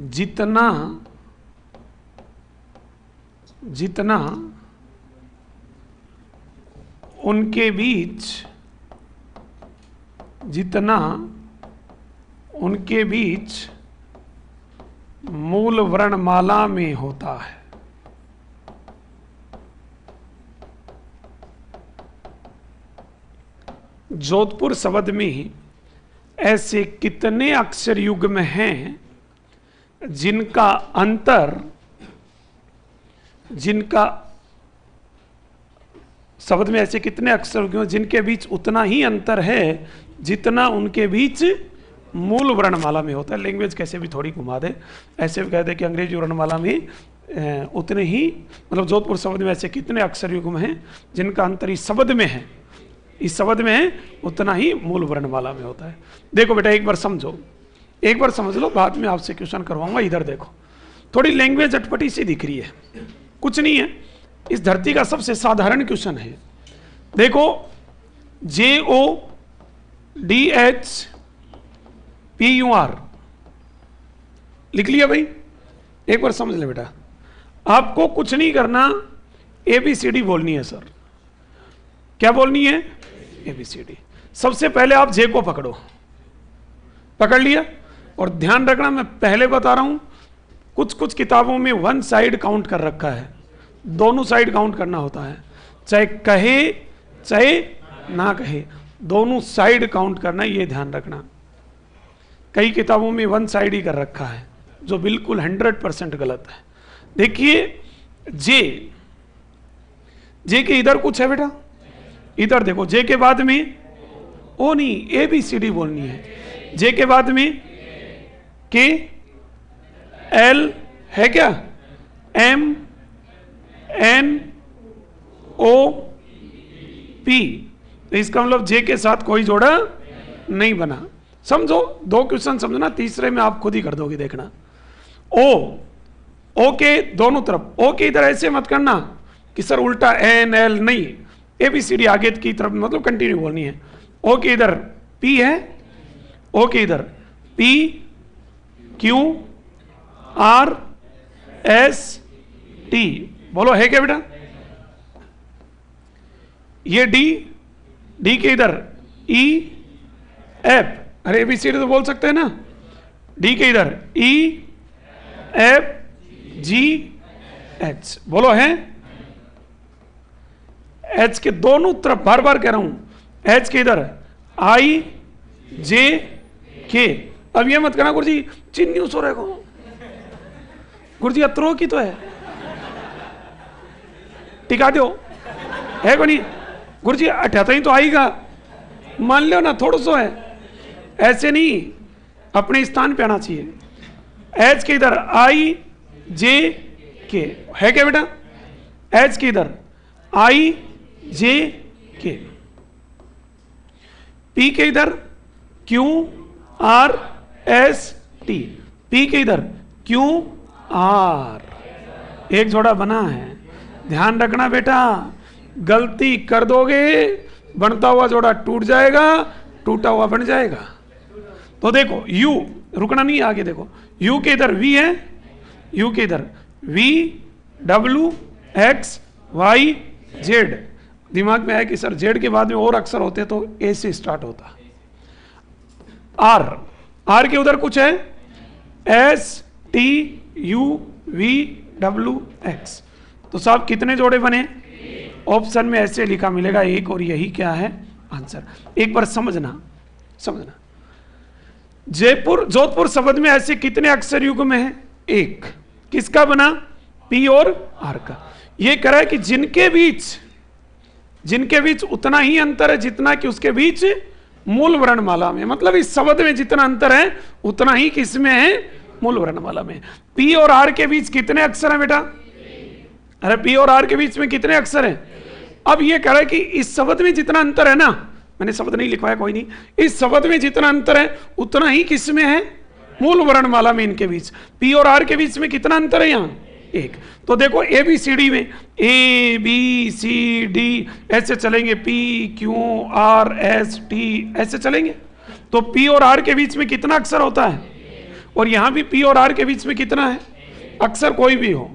जितना जितना उनके बीच, जितना उनके बीच मूल वर्णमाला में होता है। जोधपुर शब्द में ऐसे कितने अक्षर युग्म हैं जिनका अंतर, जिनका शब्द में ऐसे कितने अक्षर युग्म जिनके बीच उतना ही अंतर है जितना उनके बीच मूल वर्णमाला में होता है। लैंग्वेज कैसे भी थोड़ी घुमा दे, ऐसे भी कह दे कि अंग्रेजी वर्णमाला में उतने ही, मतलब जोधपुर शब्द में ऐसे कितने अक्षर युग्म हैं जिनका अंतर इस शब्द में है, इस शब्द में है, उतना ही मूल वर्णमाला में होता है। देखो बेटा, एक बार समझो, एक बार समझ लो, बाद में आपसे क्वेश्चन करवाऊंगा। इधर देखो, थोड़ी लैंग्वेज अटपटी सी दिख रही है, कुछ नहीं है, इस धरती का सबसे साधारण क्वेश्चन है। देखो, JODHPUR लिख लिया भाई, एक बार समझ ले बेटा। आपको कुछ नहीं करना, ABCD बोलनी है सर। क्या बोलनी है? ABCD। सबसे पहले आप जे को पकड़ो, पकड़ लिया, और ध्यान रखना, मैं पहले बता रहा हूं, कुछ कुछ किताबों में वन साइड काउंट कर रखा है, दोनों साइड काउंट करना होता है, चाहे कहे चाहे ना कहे, दोनों साइड काउंट करना, ये ध्यान रखना। कई किताबों में वन साइड ही कर रखा है, जो बिल्कुल 100% गलत है। देखिए, जे के इधर कुछ है बेटा, इधर देखो, जे के बाद में ओ नहीं, ABCD बोलनी है। जे के बाद में के, L है क्या, M N O P, तो इसका मतलब जे के साथ कोई जोड़ा नहीं बना। समझो, दो क्वेश्चन समझना, तीसरे में आप खुद ही कर दोगे, देखना। ओ के दोनों तरफ, ओ के इधर ऐसे मत करना कि सर उल्टा N L, नहीं, ABCD आगे की तरफ, मतलब कंटिन्यू बोलनी है। ओ के इधर P है, ओ के इधर P Q R S T, बोलो है क्या बेटा? ये डी के इधर E F, अरे ABCD तो बोल सकते हैं ना, डी के इधर E F G H, बोलो है। H के दोनों तरफ, बार बार कह रहा हूं, H के इधर I J K। अब ये मत करना गुरुजी चिन्नी सो रहे को, गुरुजी अत्रो की तो है, टिका दो, है को नहीं गुरुजी, 78 ही तो आएगा, मान लो ना, थोड़ा सो है, ऐसे नहीं, अपने स्थान पे आना चाहिए। H के इधर I J K, है क्या बेटा? H के इधर I J K, P के इधर Q R S T, P के इधर Q आर, एक जोड़ा बना है। ध्यान रखना बेटा, गलती कर दोगे बनता हुआ जोड़ा टूट जाएगा, टूटा हुआ बन जाएगा। तो देखो यू, रुकना नहीं, आगे देखो, यू के इधर वी है, यू के इधर V W X Y Z. दिमाग में आया कि सर जेड के बाद में और अक्षर होते तो ए से स्टार्ट होता। आर, आर के उधर कुछ है, S T U we W x. तो साहब कितने जोड़े बने? ऑप्शन में ऐसे लिखा मिलेगा एक, और यही क्या है आंसर। एक बार समझना, समझना, जयपुर जोधपुर शब्द में ऐसे कितने अक्षर युग्म है? एक। किसका बना? पी और आर का। ये कह रहा है कि जिनके बीच उतना ही अंतर है जितना कि उसके बीच मूल वर्णमाला में, मतलब इस शब्द में जितना अंतर है उतना ही किसमें है? मूल वर्णमाला में। पी और आर के बीच कितने अक्षर हैं बेटा? अरे पी और आर के बीच में कितने अक्षर हैं? अब ये कह रहा है कि इस शब्द में जितना अंतर है ना, मैंने शब्द नहीं लिखवाया, कोई नहीं, इस शब्द में जितना अंतर है उतना ही किसमें है? मूल वर्णमाला में। इनके बीच पी और आर के बीच में कितना अंतर है? यहां एक। तो देखो ए बी सी डी में ए बी सी डी ऐसे चलेंगे, P Q R S T ऐसे चलेंगे। तो पी और आर के बीच में कितना अक्षर होता है? और यहां भी पी और आर के बीच में कितना है अक्षर? कोई भी हो।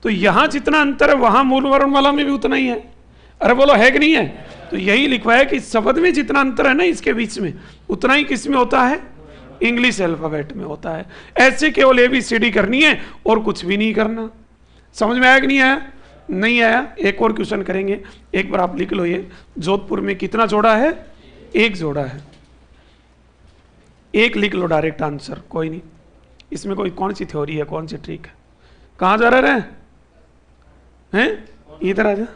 तो यहां जितना अंतर है वहां मूल वर्णमाला में भी उतना ही है। अरे बोलो है कि नहीं है? तो यही लिखवाया कि शब्द में जितना अंतर है ना इसके बीच में, उतना ही किस में होता है? इंग्लिश अल्फाबेट में होता है। ऐसे केवल ABCD करनी है और कुछ भी नहीं करना। समझ में आया कि नहीं आया? नहीं आया? एक और क्वेश्चन करेंगे, एक बार आप लिख लो। ये जोधपुर में कितना जोड़ा है? एक जोड़ा है। एक लिख लो डायरेक्ट आंसर, कोई नहीं। इसमें कोई कौन सी थ्योरी है, कौन सी ट्रिक है? कहां जा रहे हैं? इधर आ जा।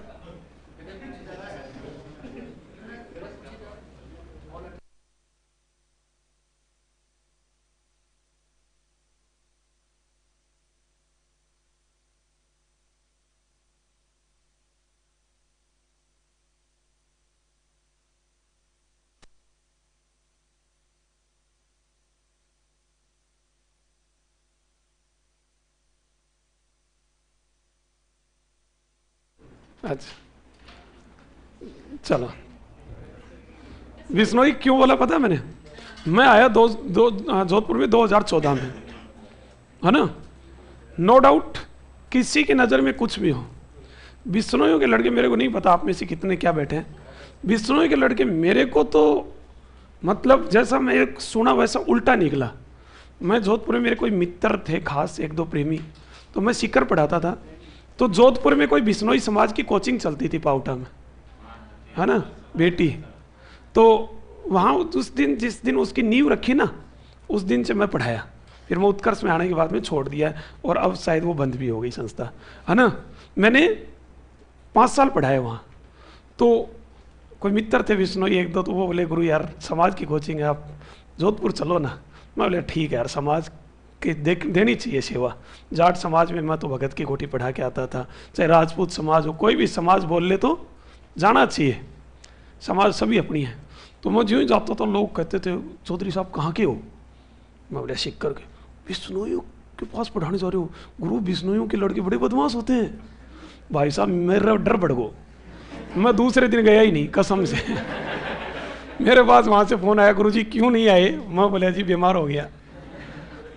अच्छा चलो, बिश्नोई क्यों बोला पता है मैंने? मैं आया जोधपुर में 2014 में, है ना। नो डाउट किसी की नज़र में कुछ भी हो, बिश्नोइयों के लड़के, मेरे को नहीं पता आप में से कितने क्या बैठे हैं, बिश्नोई के लड़के मेरे को तो मतलब जैसा मैं सुना वैसा उल्टा निकला। मैं जोधपुर में, मेरे कोई मित्र थे खास, एक दो प्रेमी, तो मैं सीकर पढ़ाता था। तो जोधपुर में कोई बिश्नोई समाज की कोचिंग चलती थी पाउटा में, है ना बेटी। तो वहाँ उस दिन, जिस दिन उसकी नींव रखी ना, उस दिन से मैं पढ़ाया। फिर मैं उत्कर्ष में आने के बाद में छोड़ दिया और अब शायद वो बंद भी हो गई संस्था, है ना। मैंने 5 साल पढ़ाया वहाँ। तो कोई मित्र थे बिश्नोई एक दो, तो वो बोले गुरु यार समाज की कोचिंग है, आप जोधपुर चलो ना। मैं बोले ठीक है यार, समाज की देनी चाहिए सेवा। जाट समाज में मैं तो भगत की कोठी पढ़ा के आता था, चाहे राजपूत समाज हो, कोई भी समाज बोल ले तो जाना चाहिए, समाज सभी अपनी है। तो मैं ज्यों ही जाता तो लोग कहते थे चौधरी साहब कहाँ के हो? मैं बोले सिक्कर के। बिश्नोइयों के पास पढ़ाने जा रहे हो? गुरु बिश्नोइयों के लड़के बड़े बदमाश होते हैं। भाई साहब मेरा डर बढ़ गो, मैं दूसरे दिन गया ही नहीं कसम से। मेरे पास वहाँ से फ़ोन आया, गुरुजी क्यों नहीं आए? मैं बोला जी बीमार हो गया,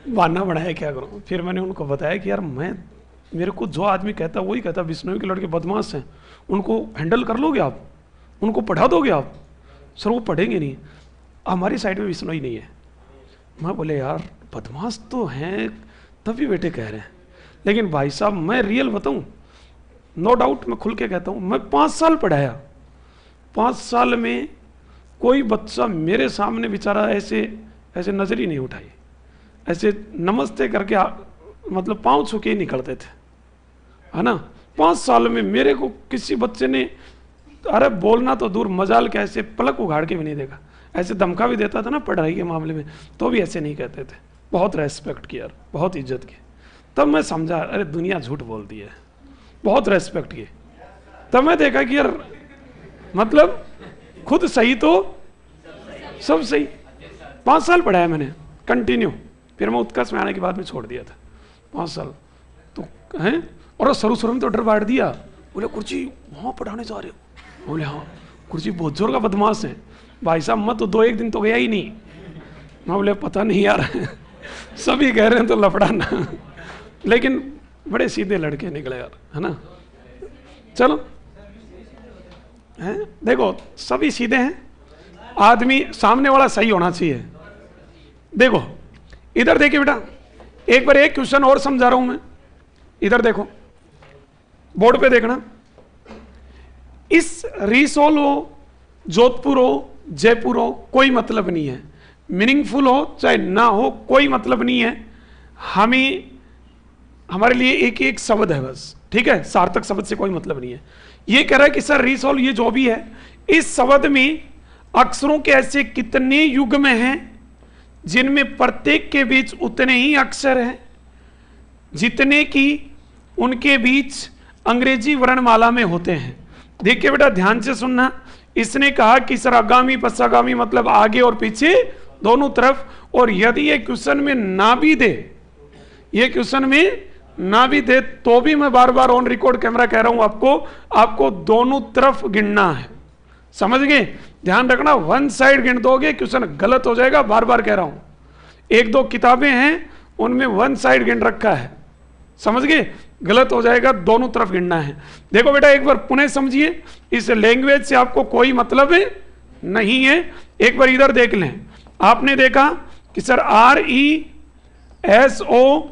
बहाना बनाया, क्या करूं। फिर मैंने उनको बताया कि यार मेरे को जो आदमी कहता वही कहता, बिश्नोई के लड़के बदमाश हैं, उनको हैंडल कर लोगे आप, उनको पढ़ा दोगे आप? सर वो पढ़ेंगे नहीं, हमारी साइड में बिश्नोई नहीं है। मैं बोले यार बदमाश तो हैं तभी बेटे कह रहे हैं, लेकिन भाई साहब मैं रियल बताऊं, नो डाउट मैं खुल के कहता हूं, मैं 5 साल पढ़ाया। 5 साल में कोई बच्चा मेरे सामने बेचारा ऐसे नजर ही नहीं उठाई, ऐसे नमस्ते करके मतलब पाँव छू के ही निकलते थे, है ना। 5 साल में मेरे को किसी बच्चे ने, अरे बोलना तो दूर, मजाल के ऐसे पलक उगाड़ के भी नहीं देखा। ऐसे धमका भी देता था ना पढ़ाई के मामले में, तो भी ऐसे नहीं कहते थे। बहुत रेस्पेक्ट किया, बहुत इज्जत की। तब मैं समझा अरे दुनिया झूठ बोलती है, बहुत रेस्पेक्ट की। तब मैं देखा कि यार मतलब खुद सही तो सब सही। 5 साल पढ़ाया मैंने कंटिन्यू, फिर मैं उत्कर्ष में आने के बाद में छोड़ दिया था 5 साल। हैं, और शुरू शुरू में तो डर बांट दिया, बोले कुर्सी वहाँ पढ़ाने जा रहे हो, बोले हाँ कुर्सी बहुत जोर का बदमाश है भाई साहब, मत तो 2-1 दिन तो गया ही नहीं। मैं बोले पता नहीं यार सभी कह रहे हैं तो लफड़ाना, लेकिन बड़े सीधे लड़के निकले यार, है ना। चलो हैं, देखो सभी सीधे हैं, आदमी सामने वाला सही होना चाहिए। देखो इधर देखिए बेटा, एक बार एक क्वेश्चन और समझा रहा हूं मैं, इधर देखो बोर्ड पे देखना। इस रिसोल हो, जोधपुर हो, जयपुर हो, कोई मतलब नहीं है, मीनिंगफुल हो चाहे ना हो कोई मतलब नहीं है, हमें हमारे लिए एक एक शब्द है बस, ठीक है, सार्थक शब्द से कोई मतलब नहीं है। ये कह रहा है कि सर रिसोल ये जो भी है, इस शब्द में अक्षरों के ऐसे कितने युग्म हैं जिनमें प्रत्येक के बीच उतने ही अक्षर हैं जितने कि उनके बीच अंग्रेजी वर्णमाला में होते हैं। देखिए बेटा ध्यान से सुनना, इसने कहा कि सर आगामी पश्चागामी मतलब आगे और पीछे दोनों तरफ, और यदि ये क्वेश्चन में ना भी दे, ये क्वेश्चन में ना भी दे तो भी मैं बार बार ऑन रिकॉर्ड कैमरा कह रहा हूं आपको दोनों तरफ गिनना है, समझ गए। ध्यान रखना, वन साइड गिन दोगे क्वेश्चन गलत हो जाएगा, बार बार कह रहा हूं। 1-2 किताबें हैं उनमें वन साइड गिन रखा है, समझ गए, गलत हो जाएगा, दोनों तरफ गिनना है। देखो बेटा एक बार पुनः समझिए, इस लैंग्वेज से आपको कोई मतलब नहीं है। एक बार इधर देख लें, आपने देखा कि सर RESOLVE,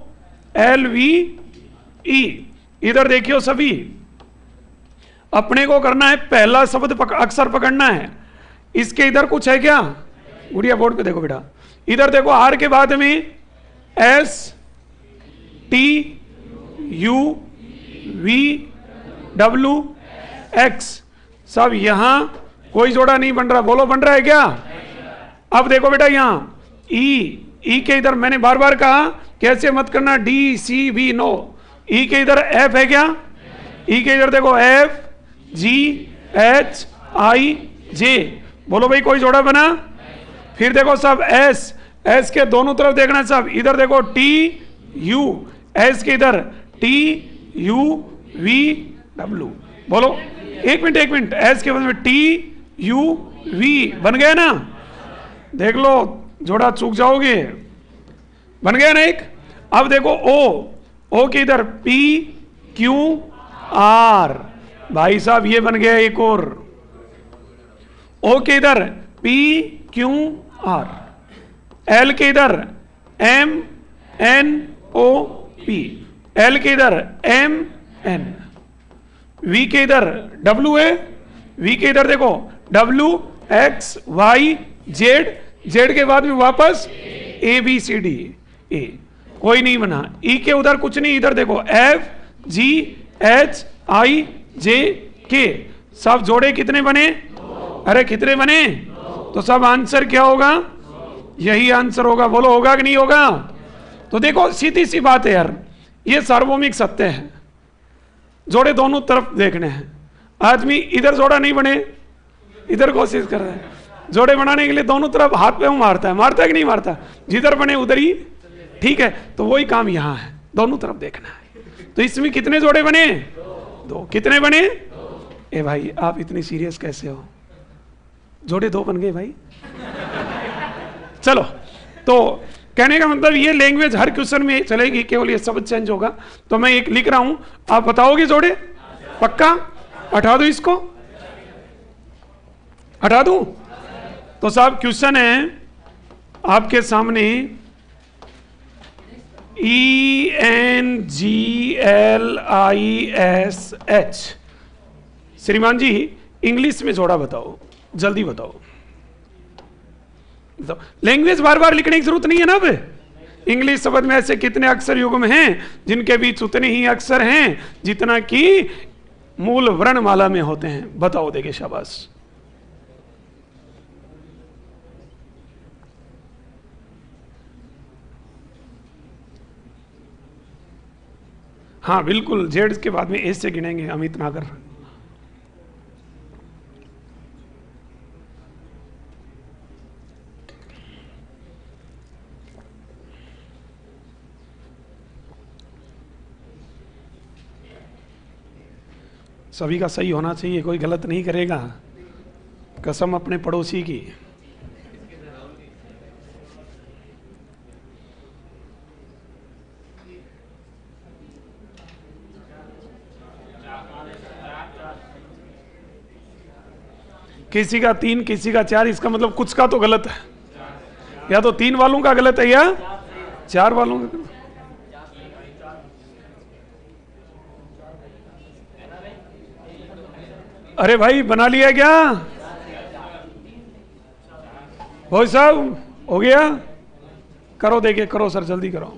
इधर देखियो सभी, अपने को करना है पहला शब्द अक्षर पकड़ना है। इसके इधर कुछ है क्या, गुड़िया बोर्ड पे देखो बेटा, इधर देखो आर के बाद में STUVWX, सब यहां कोई जोड़ा नहीं बन रहा, बोलो बन रहा है क्या। अब देखो बेटा यहां ई के इधर मैंने बार बार कहा कैसे मत करना, DCB नो, ई के इधर F है क्या, ई के इधर देखो FGHIJ, बोलो भाई कोई जोड़ा बना। फिर देखो सब एस के दोनों तरफ देखना सब, इधर देखो TU, एस के इधर TUVW, बोलो एक मिनट, एस के बाद में TUV बन गया ना, देख लो जोड़ा चूक जाओगे, बन गया ना एक। अब देखो ओ के इधर PQR, भाई साहब ये बन गया एक और, ओ के इधर PQR, एल के इधर MNOP, एल के इधर MN, वी के इधर W है, वी के इधर देखो WXYZ, जेड के बाद में वापस ABCD, ए कोई नहीं बना। ई के उधर कुछ नहीं, इधर देखो FGHIJ, सब जोड़े कितने बने, अरे कितने बने, तो सब आंसर क्या होगा, यही आंसर होगा, बोलो होगा कि नहीं होगा। तो देखो सीधी सी बात है यार, ये सार्वभौमिक सत्य है, जोड़े दोनों तरफ देखने हैं। आदमी इधर जोड़ा नहीं बने, इधर कोशिश कर रहा है, जोड़े बनाने के लिए दोनों तरफ हाथ पे मारता है कि नहीं मारता, जिधर बने उधर ही, ठीक है। तो वही काम यहां है, दोनों तरफ देखना है। तो इसमें कितने जोड़े बने, 2, कितने बने, ए भाई आप इतनी सीरियस कैसे हो, जोड़े 2 बन गए भाई। चलो, तो कहने का मतलब ये लैंग्वेज हर क्वेश्चन में चलेगी, केवल ये शब्द चेंज होगा। तो मैं एक लिख रहा हूं, आप बताओगे जोड़े, पक्का हटा दो, इसको हटा दूं। तो साहब क्वेश्चन है आपके सामने, ENGLISH, श्रीमान जी इंग्लिश में जोड़ा बताओ, जल्दी बताओ। लैंग्वेज बार बार लिखने की जरूरत नहीं है ना। अब इंग्लिश शब्द में ऐसे कितने अक्षर युग्म हैं जिनके बीच उतने ही अक्षर हैं जितना कि मूल वर्णमाला में होते हैं, बताओ, देखिए शाबाश। हाँ बिल्कुल, जेड के बाद में एस से गिनेंगे, अमित नागर। सभी का सही होना चाहिए, कोई गलत नहीं करेगा, कसम अपने पड़ोसी की। किसी का 3 किसी का 4, इसका मतलब कुछ का तो गलत है, या तो 3 वालों का गलत है या 4 वालों का। अरे भाई बना लिया क्या भाई साहब? हो गया? करो देखिए, करो सर, जल्दी करो।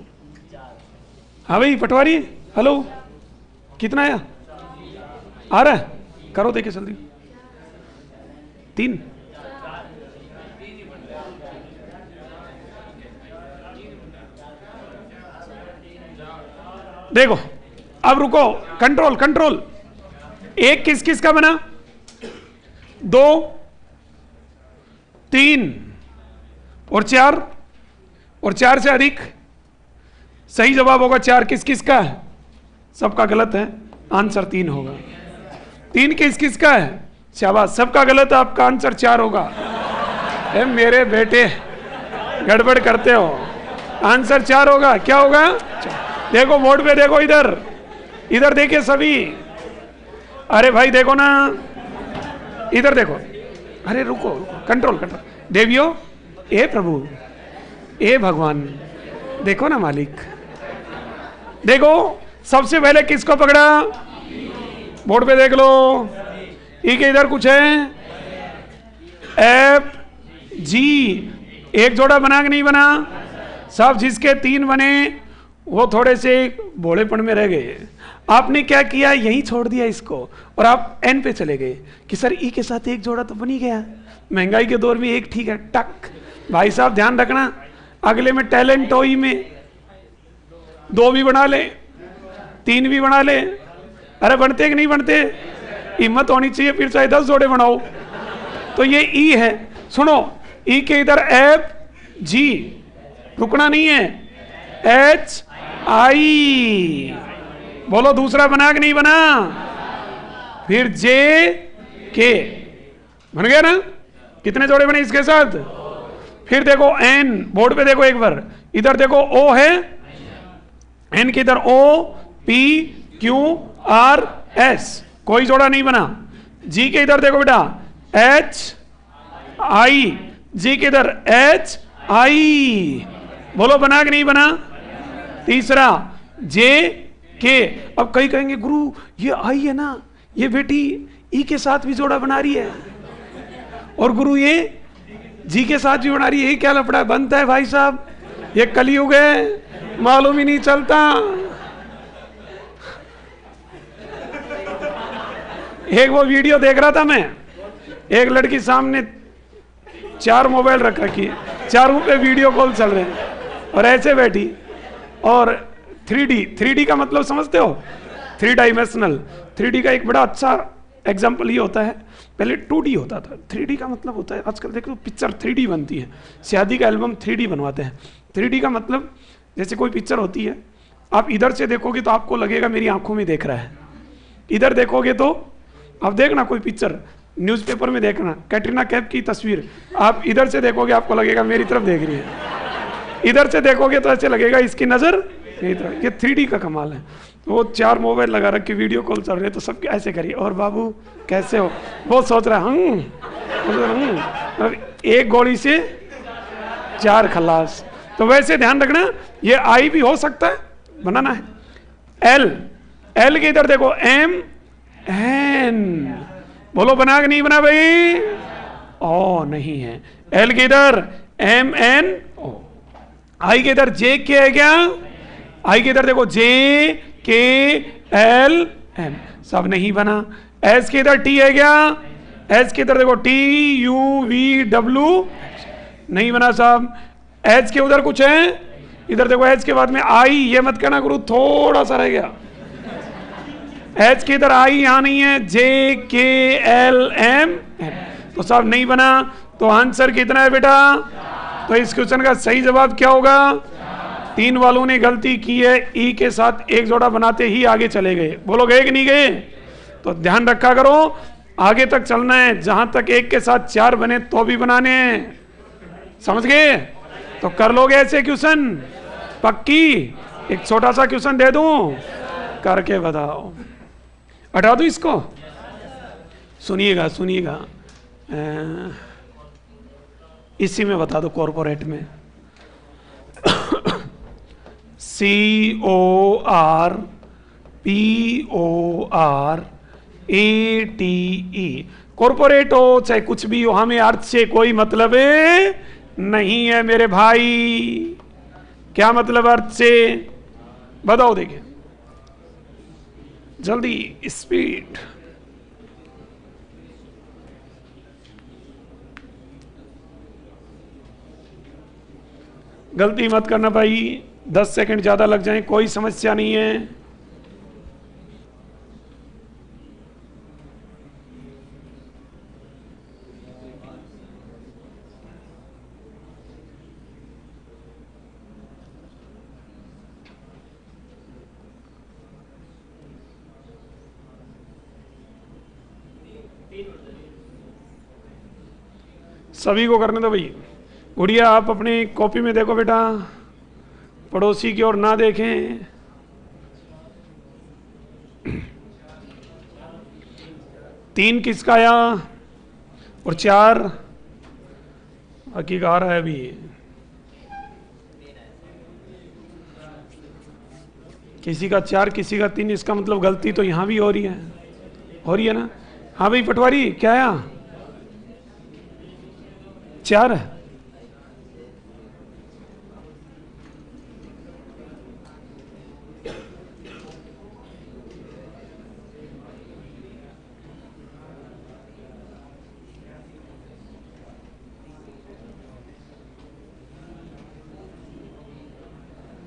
हाँ भाई पटवारी, हेलो, कितना आया? आ रहा है? करो देखिए जल्दी। 3 देखो, अब रुको, कंट्रोल कंट्रोल। 1 किस किस का बना? 2, 3 और 4, और 4 से अधिक। सही जवाब होगा 4 किस किस का है? सबका गलत है, आंसर 3 होगा। 3 किस किस का है? शाबाश, सबका गलत है, आपका आंसर 4 होगा। मेरे बेटे गड़बड़ करते हो, आंसर 4 होगा। क्या होगा? देखो बोर्ड पे, देखो इधर, इधर देखिए सभी। अरे भाई देखो ना, इधर देखो। अरे रुको रुको, कंट्रोल कंट्रोल। देवियों, ए प्रभु, ए भगवान, देखो ना मालिक, देखो सबसे पहले किसको पकड़ा? बोर्ड पे देख लो, ई के इधर कुछ है, एफ जी, एक जोड़ा बना कि नहीं बना? सब जिसके 3 बने वो थोड़े से भोलेपन में रह गए। आपने क्या किया, यहीं छोड़ दिया इसको, और आप एन पे चले गए कि सर ई के साथ एक जोड़ा तो बन ही गया, महंगाई के दौर में एक ठीक है। टक, भाई साहब ध्यान रखना, अगले में टैलेंट हो, ई में 2 भी बना ले, 3 भी बना ले। अरे बनते कि नहीं बनते? हिम्मत होनी चाहिए, फिर चाहे 10 जोड़े बनाओ। तो ये ई है। सुनो, ई के इधर एफ जी, रुकना नहीं है, एच आई, बोलो दूसरा बना कि नहीं बना? फिर जे के, बन गया ना? कितने जोड़े बने इसके साथ? फिर देखो एन, बोर्ड पे देखो एक बार, इधर देखो ओ है, एन के इधर O P Q R S, कोई जोड़ा नहीं बना। जी के इधर देखो बेटा, एच आई, जी के इधर एच आई, बोलो बना कि नहीं बना? तीसरा जे के। अब कई कहेंगे गुरु ये आई है ना, ये बेटी ई के साथ भी जोड़ा बना रही है, और गुरु ये जी के साथ भी बना रही है, ये क्या लफड़ा है? बनता है भाई साहब, ये कलयुग है, मालूम ही नहीं चलता। एक वो वीडियो देख रहा था मैं, एक लड़की सामने 4 मोबाइल रख रखी है, चारों पे वीडियो कॉल चल रहे हैं, और ऐसे बैठी, और 3D का मतलब समझते हो? 3 डायमेंशनल। 3D का एक बड़ा अच्छा एग्जाम्पल ये होता है, पहले 2D होता था, 3D का मतलब होता है, आजकल देखो पिक्चर 3D बनती है, शादी का एल्बम 3D बनवाते हैं। 3D का मतलब जैसे कोई पिक्चर होती है, आप इधर से देखोगे तो आपको लगेगा मेरी आंखों में देख रहा है, इधर देखोगे तो आप देखना कोई पिक्चर न्यूज़पेपर में देखना, कैटरीना कैफ की तस्वीर, आप इधर से देखोगे आपको लगेगा मेरी तरफ देख रही है, इधर से देखोगे तो ऐसे लगेगा इसकी नज़र मेरी तरफ। ये 3D का कमाल है। वो 4 मोबाइल लगा रखे, वीडियो कॉल चल रहे, तो सब ऐसे करिए, और बाबू कैसे हो, वो सोच रहा है एक गोली से 4 खलास। तो वैसे ध्यान रखना, ये आई भी हो सकता है, बनाना है। एल के इधर देखो, एम एन, बोलो बना कि नहीं बना भाई? ओ नहीं है, एल के इधर एम एन ओ, आई के इधर जे के है क्या? आई के इधर देखो जे के एल एम, सब नहीं बना। एस के इधर टी है क्या? एस के इधर देखो टी यू वी डब्ल्यू, नहीं बना साहब। एच के उधर कुछ है, इधर देखो एच के बाद में आई, ये मत कहना गुरु थोड़ा सा रह गया, एच के इधर आई यहां नहीं है, जे के एल एम एन, तो साहब नहीं बना। तो आंसर कितना है बेटा? तो इस क्वेश्चन का सही जवाब क्या होगा? 3 वालों ने गलती की है, ई के साथ एक जोड़ा बनाते ही आगे चले गए। बोलो गए कि नहीं गए? तो ध्यान रखा करो, आगे तक चलना है, जहां तक एक के साथ चार बने तो भी बनाने हैं, समझ गए? तो कर लोगे ऐसे क्वेश्चन पक्की? एक छोटा सा क्वेश्चन दे दूं, करके बताओ। हटा दूं इसको? सुनिएगा सुनिएगा, इसी में बता दो, कॉर्पोरेट में CORPORATE, कॉर्पोरेट हो चाहे कुछ भी हो, हमें अर्थ से कोई मतलब नहीं है मेरे भाई। क्या मतलब अर्थ से? बताओ, देखिए जल्दी, स्पीड। गलती मत करना भाई, 10 सेकंड ज्यादा लग जाए कोई समस्या नहीं है। सभी को करने दो भाई। गुड़िया आप अपनी कॉपी में देखो बेटा, पड़ोसी की ओर ना देखें। तीन किसका आया और चार बाकी का आ रहा है अभी। किसी का चार किसी का तीन, इसका मतलब गलती तो यहां भी हो रही है ना? हाँ भाई पटवारी, क्या आया? चार है।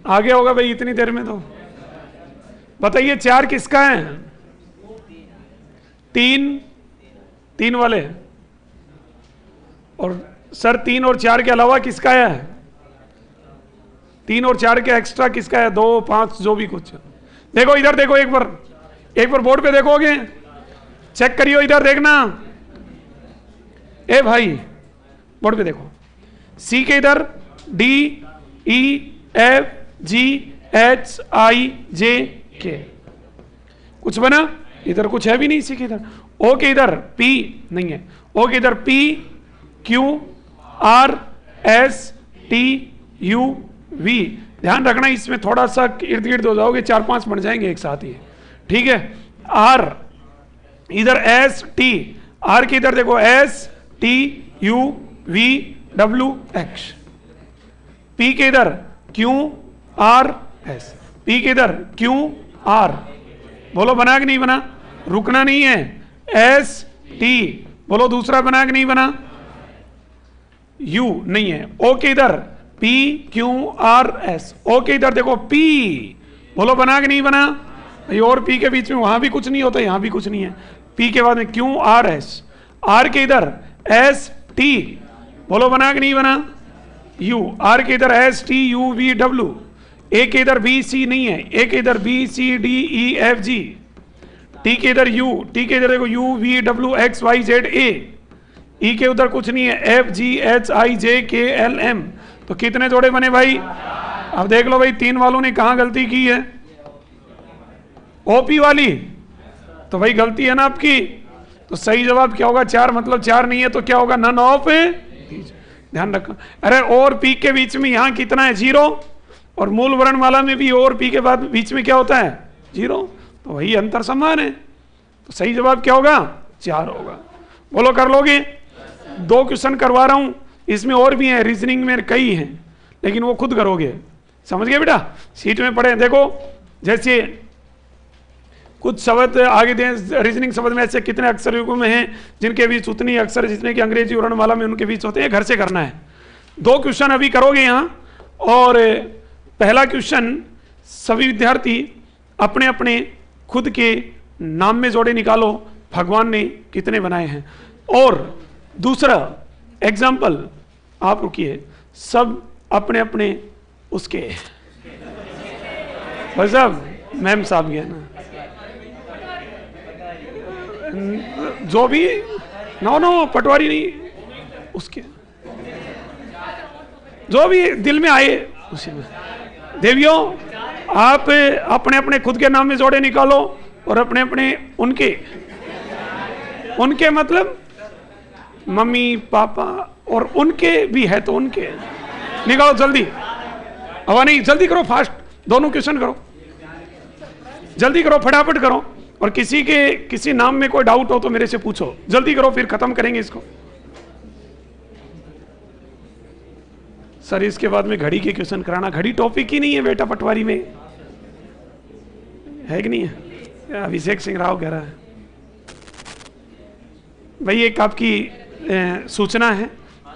आगे होगा भाई इतनी देर में। तो बताइए चार किसका है? तीन वाले। और सर तीन और चार के अलावा किसका है? तीन और चार के एक्स्ट्रा किसका है? 2 5 जो भी कुछ। देखो इधर देखो, एक बार बोर्ड पे देखोगे, चेक करियो, इधर देखना। ए भाई बोर्ड पे देखो, सी के इधर DEFGHIJ कुछ बना? इधर कुछ है भी नहीं सी के इधर। ओ के इधर P नहीं है, ओ के इधर PQRSTUV। ध्यान रखना इसमें थोड़ा सा इर्द गिर्द हो जाओगे, 4-5 बन जाएंगे एक साथ ही, ठीक है? R इधर ST, R के इधर देखो STUVWX, P के इधर QRS, P के इधर QR। बोलो बना कि नहीं बना? रुकना नहीं है। ST बोलो दूसरा बना कि नहीं बना? U नहीं है। O के इधर PQRS, O के इधर देखो P, बोलो बना कि नहीं बना? भाई और P के बीच में वहां भी कुछ नहीं होता, यहां भी कुछ नहीं है। P के बाद में QRS, R के इधर ST, बोलो बना कि नहीं बना? U, R के इधर STUVW, A के इधर BC नहीं है, A के इधर BCDEFG, T के इधर U, T के इधर देखो UVWXYZA, E के उधर कुछ नहीं है, FGHIJKLM। तो कितने जोड़े बने भाई? अब देख लो भाई, 3 वालों ने कहां गलती की है? OP वाली तो भाई गलती है ना आपकी। तो सही जवाब क्या होगा? 4, मतलब 4 नहीं है तो क्या होगा? None of. ध्यान रखो। अरे और पी के बीच में यहां कितना है? 0। और मूल वर्णमाला में भी और पी के बाद बीच में क्या होता है? 0। तो वही अंतर समान है। तो सही जवाब क्या होगा? 4 होगा। बोलो कर लोगे? 2 क्वेश्चन करवा रहा हूं, इसमें और भी हैं, रीजनिंग में कई हैं, लेकिन वो खुद करोगे। समझ गए बेटा? सीट में पढ़े देखो, जैसे कुछ शब्द आगे दें, रीजनिंग शब्द में ऐसे कितने अक्षर युग्म में हैं जिनके बीच उतनी अक्षर जितने की अंग्रेजी वर्णमाला में उनके बीच होते हैं। घर से करना है। 2 क्वेश्चन अभी करोगे यहाँ। और पहला क्वेश्चन सभी विद्यार्थी अपने अपने खुद के नाम में जोड़े निकालो, भगवान ने कितने बनाए हैं। और दूसरा एग्जाम्पल, आप रुकिए, सब अपने अपने उसके भाई साहब, मैम साहब गया ना, जो भी, नो नो पटवारी नहीं, उसके जो भी दिल में आए उसी में। देवियों, आप अपने अपने खुद के नाम में जोड़े निकालो और अपने अपने उनके मतलब मम्मी पापा और उनके भी है तो उनके निकालो जल्दी। हवा नहीं, जल्दी करो, फास्ट, दोनों क्वेश्चन करो, जल्दी करो, फटाफट करो। और किसी नाम में कोई डाउट हो तो मेरे से पूछो, जल्दी करो, फिर खत्म करेंगे इसको। सर इसके बाद में घड़ी के क्वेश्चन कराना, घड़ी टॉपिक ही नहीं है बेटा पटवारी में, है कि नहीं है? अभिषेक सिंह राव कह रहा है। भाई एक आपकी सूचना है,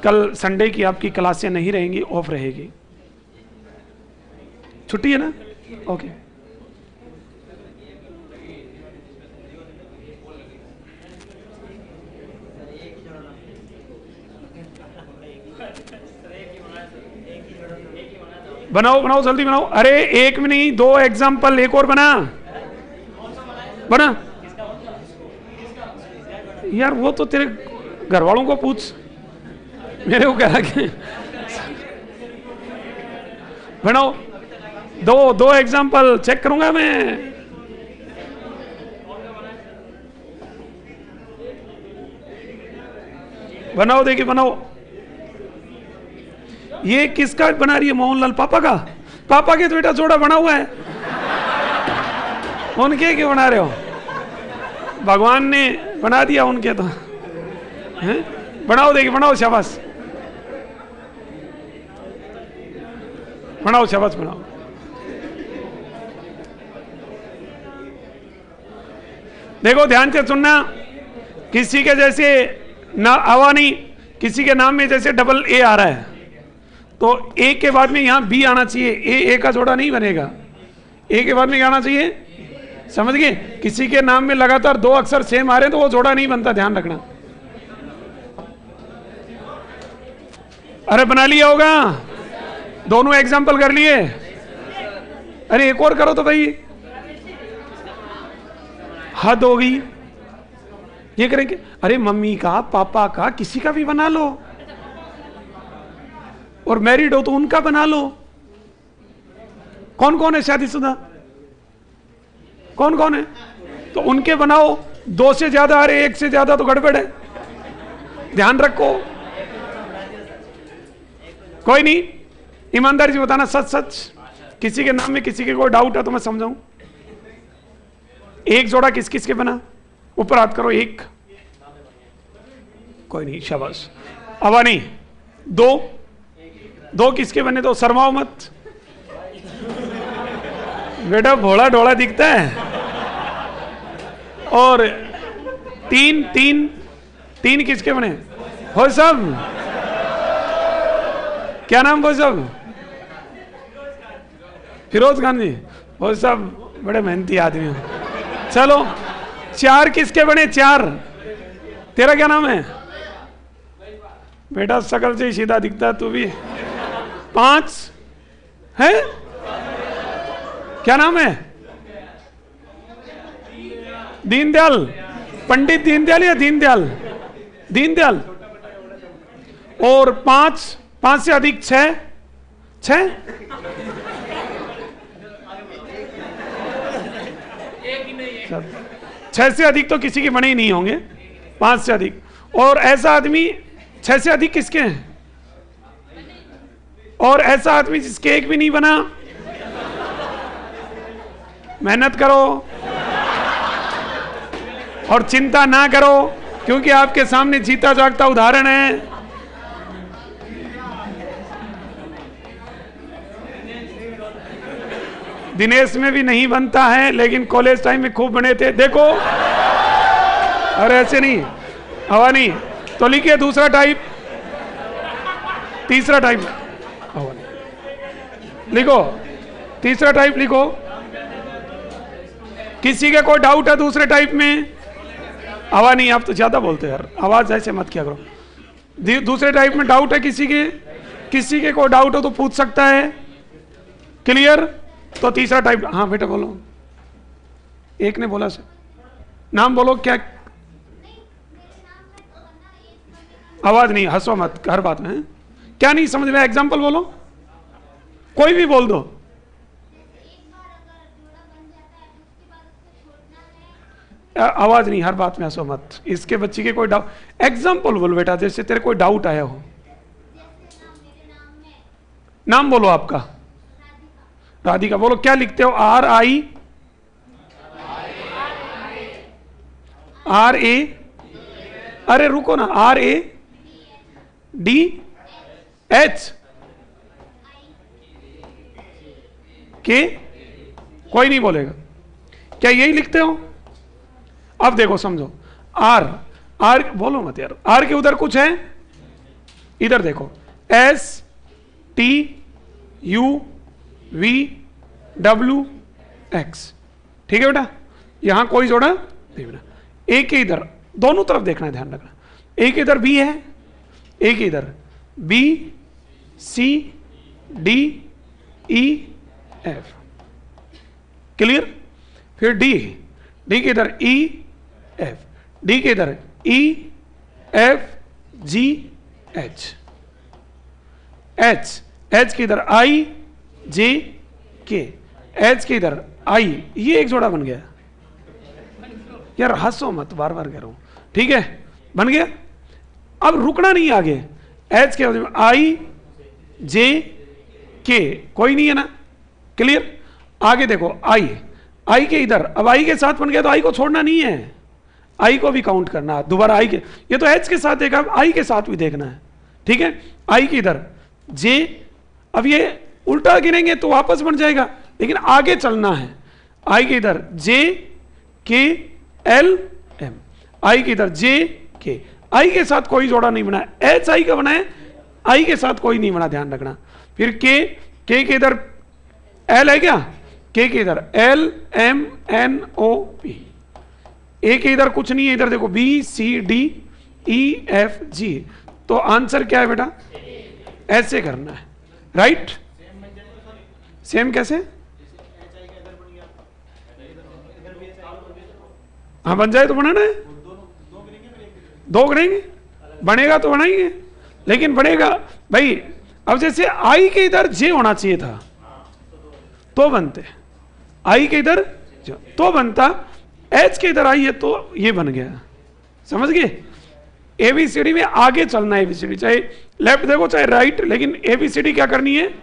कल संडे की आपकी क्लासें नहीं रहेंगी, ऑफ रहेगी, छुट्टी है ना? ओके। बनाओ बनाओ, जल्दी बनाओ। अरे एक में नहीं, 2 एग्जाम्पल, एक और बना यार। वो तो तेरे घर वालों को पूछ, मेरे को कह रहा कि बनाओ। दो एग्जाम्पल चेक करूंगा मैं। बनाओ, देखिए बनाओ। ये किसका बना रही है? मोहनलाल पापा का? पापा के तो बेटा जोड़ा बना हुआ है, उनके क्यों बना रहे हो? भगवान ने बना दिया उनके तो हैं? बनाओ, देखिए बनाओ, शाबाश बनाओ, शाबाश बनाओ। देखो ध्यान से सुनना, किसी के जैसे ना आवा नहीं, किसी के नाम में जैसे डबल ए आ रहा है तो ए के बाद में यहां बी आना चाहिए, ए का जोड़ा नहीं बनेगा, ए के बाद में क्या आना चाहिए? समझ गए? किसी के नाम में लगातार 2 अक्षर सेम आ रहे हैं तो वो जोड़ा नहीं बनता, ध्यान रखना। अरे बना लिया होगा, दोनों एग्जाम्पल कर लिए। अरे एक और करो तो भाई, हद हो गई। ये करेंगे? अरे मम्मी का, पापा का, किसी का भी बना लो, और मैरिड हो तो उनका बना लो। कौन कौन है शादीशुदा? कौन कौन है? तो उनके बनाओ। 2 से ज्यादा आ रहे, 1 से ज्यादा तो गड़बड़ है, ध्यान रखो। कोई नहीं, ईमानदारी से बताना, सच सच। किसी के नाम में किसी के कोई डाउट है तो मैं समझाऊं। एक जोड़ा किस किस के बना? ऊपर हाथ करो। 1, कोई नहीं, शाबाश। अब नहीं, 2 किसके बने? तो शर्माओ मत बेटा, भोला ढोला दिखता है। और 3 किसके बने? हो सब, क्या नाम हो सब? फिरोज खान जी, वो सब बड़े मेहनती आदमी हो। चलो 4 किसके बने? 4। तेरा क्या नाम है बेटा? शकल से ही सीधा दिखता है तू भी। 5 है, क्या नाम है? दीनदयाल, पंडित दीनदयाल या दीनदयाल? दीनदयाल। और 5 से अधिक 6 6 से अधिक तो किसी के बने ही नहीं होंगे, 5 से अधिक। और ऐसा आदमी 6 से अधिक किसके हैं? और ऐसा आदमी जिसके एक भी नहीं बना? मेहनत करो और चिंता ना करो, क्योंकि आपके सामने जीता जागता उदाहरण है। दिनेश में भी नहीं बनता है, लेकिन कॉलेज टाइम में खूब बने थे, देखो। अरे ऐसे नहीं, हवा नहीं। तो लिखिए दूसरा टाइप, तीसरा टाइप लिखो, तीसरा टाइप लिखो। किसी का कोई डाउट है दूसरे टाइप में? हवा नहीं, आप तो ज्यादा बोलते हैं यार, आवाज ऐसे मत किया करो। दूसरे टाइप में डाउट है किसी के कोई डाउट हो तो पूछ सकता है। क्लियर? तो तीसरा टाइप, हाँ बेटा बोलो। एक ने बोला सर, नाम बोलो, क्या आवाज नहीं, हंसो मत हर बात में। क्या नहीं समझ में? एग्जाम्पल बोलो, कोई भी बोल दो। आवाज नहीं, हर बात में हंसो मत। इसके बच्चे के कोई डाउट, एग्जाम्पल बोलो बेटा, जैसे तेरे कोई डाउट आया हो। नाम बोलो आपका। राधिका। बोलो क्या लिखते हो? RI अरे रुको ना, RADH के कोई नहीं बोलेगा। क्या यही लिखते हो? अब देखो समझो, आर बोलो मत यार, आर के उधर कुछ है, इधर देखो, STUVWX, ठीक है बेटा, यहां कोई जोड़ा नहीं बेटा। ए के इधर दोनों तरफ देखना है, ध्यान रखना। ए के इधर बी है, ए के इधर BCDEF, क्लियर? फिर डी के इधर EF, डी के इधर EFGH, H के इधर IJK, H के इधर I, ये एक जोड़ा बन गया। यार हंसो मत, बार बार कह रहा हूं, ठीक है? बन गया। अब रुकना नहीं आगे, H के IJK कोई नहीं है ना, क्लियर? आगे देखो I के इधर, अब I के साथ बन गया तो I को छोड़ना नहीं है, I को भी काउंट करना दोबारा। I के, ये तो H के साथ देखा, अब I के साथ भी देखना है, ठीक है? I के इधर J, अब ये उल्टा गिनेंगे तो वापस बन जाएगा, लेकिन आगे चलना है। I के इधर JKLM, I के इधर JK, I के साथ कोई जोड़ा नहीं बना है, HI का बना है, I के साथ कोई नहीं बना, ध्यान रखना। फिर K के इधर L है क्या? K के इधर LMNOP, A के इधर कुछ नहीं है, इधर देखो BCDEFG, तो आंसर क्या है बेटा? ऐसे करना है, राइट? सेम कैसे? हाँ बन जाए तो बनाना है, दो गिनेंगे, बनेगा तो बनाएंगे, लेकिन बनेगा भाई। अब जैसे I के इधर J होना चाहिए था तो बनते, I के इधर तो बनता, H के इधर I है तो ये बन गया, समझ गए? ABCD में आगे चलना है, ABCD चाहे लेफ्ट देखो चाहे राइट, लेकिन ABCD क्या करनी है?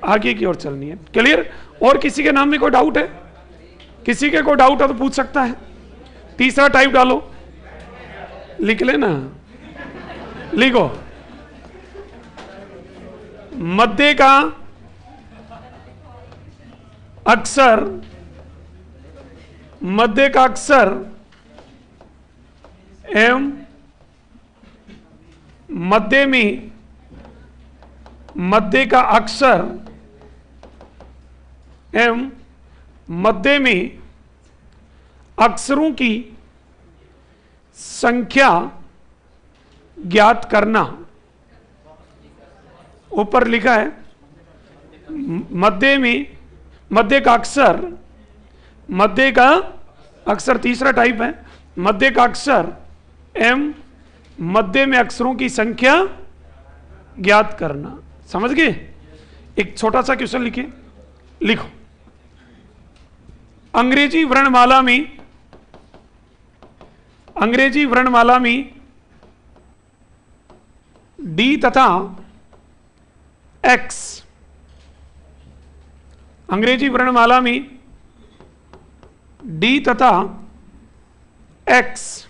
आगे की ओर चलनी है, क्लियर? और किसी के नाम में कोई डाउट है? किसी के कोई डाउट है तो पूछ सकता है। तीसरा टाइप डालो, लिख लेना, लिखो, मध्य का अक्षर, मध्य का अक्षर एवं मध्य में, मध्य का अक्षर एवं मध्य में अक्षरों की संख्या ज्ञात करना। ऊपर लिखा है मध्य में, मध्य का अक्षर, मध्य का अक्षर तीसरा टाइप है, मध्य का अक्षर एवं मध्य में अक्षरों की संख्या ज्ञात करना। समझ गए? एक छोटा सा क्वेश्चन लिखिए, लिखो, अंग्रेजी वर्णमाला में, अंग्रेजी वर्णमाला में डी तथा एक्स, अंग्रेजी वर्णमाला में डी तथा एक्स,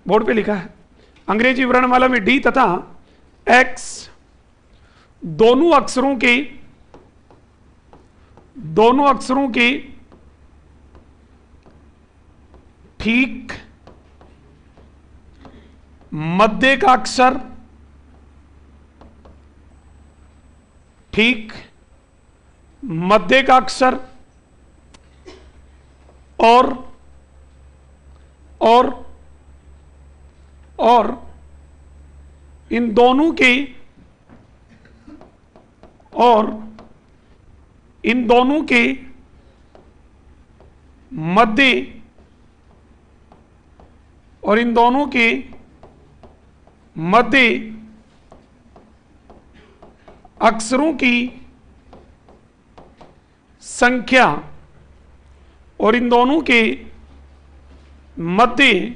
बोर्ड पे लिखा है, अंग्रेजी वर्णमाला में डी तथा एक्स दोनों अक्षरों के, दोनों अक्षरों के ठीक मध्य का अक्षर, ठीक मध्य का अक्षर और इन दोनों के, और इन दोनों के मध्य, और इन दोनों के मध्य अक्षरों की संख्या और इन दोनों के मध्य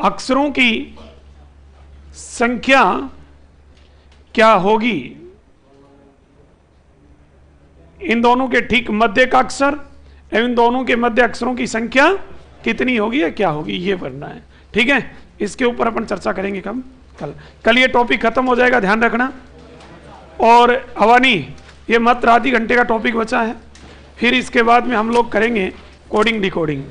अक्षरों की संख्या क्या होगी। इन दोनों के ठीक मध्य का अक्षर एवं इन दोनों के मध्य अक्षरों की संख्या कितनी होगी या क्या होगी, ये पढ़ना है। ठीक है, इसके ऊपर अपन चर्चा करेंगे कल ये टॉपिक खत्म हो जाएगा, ध्यान रखना। और अवानी, ये मात्र आधी घंटे का टॉपिक बचा है, फिर इसके बाद में हम लोग करेंगे कोडिंग डिकोडिंग।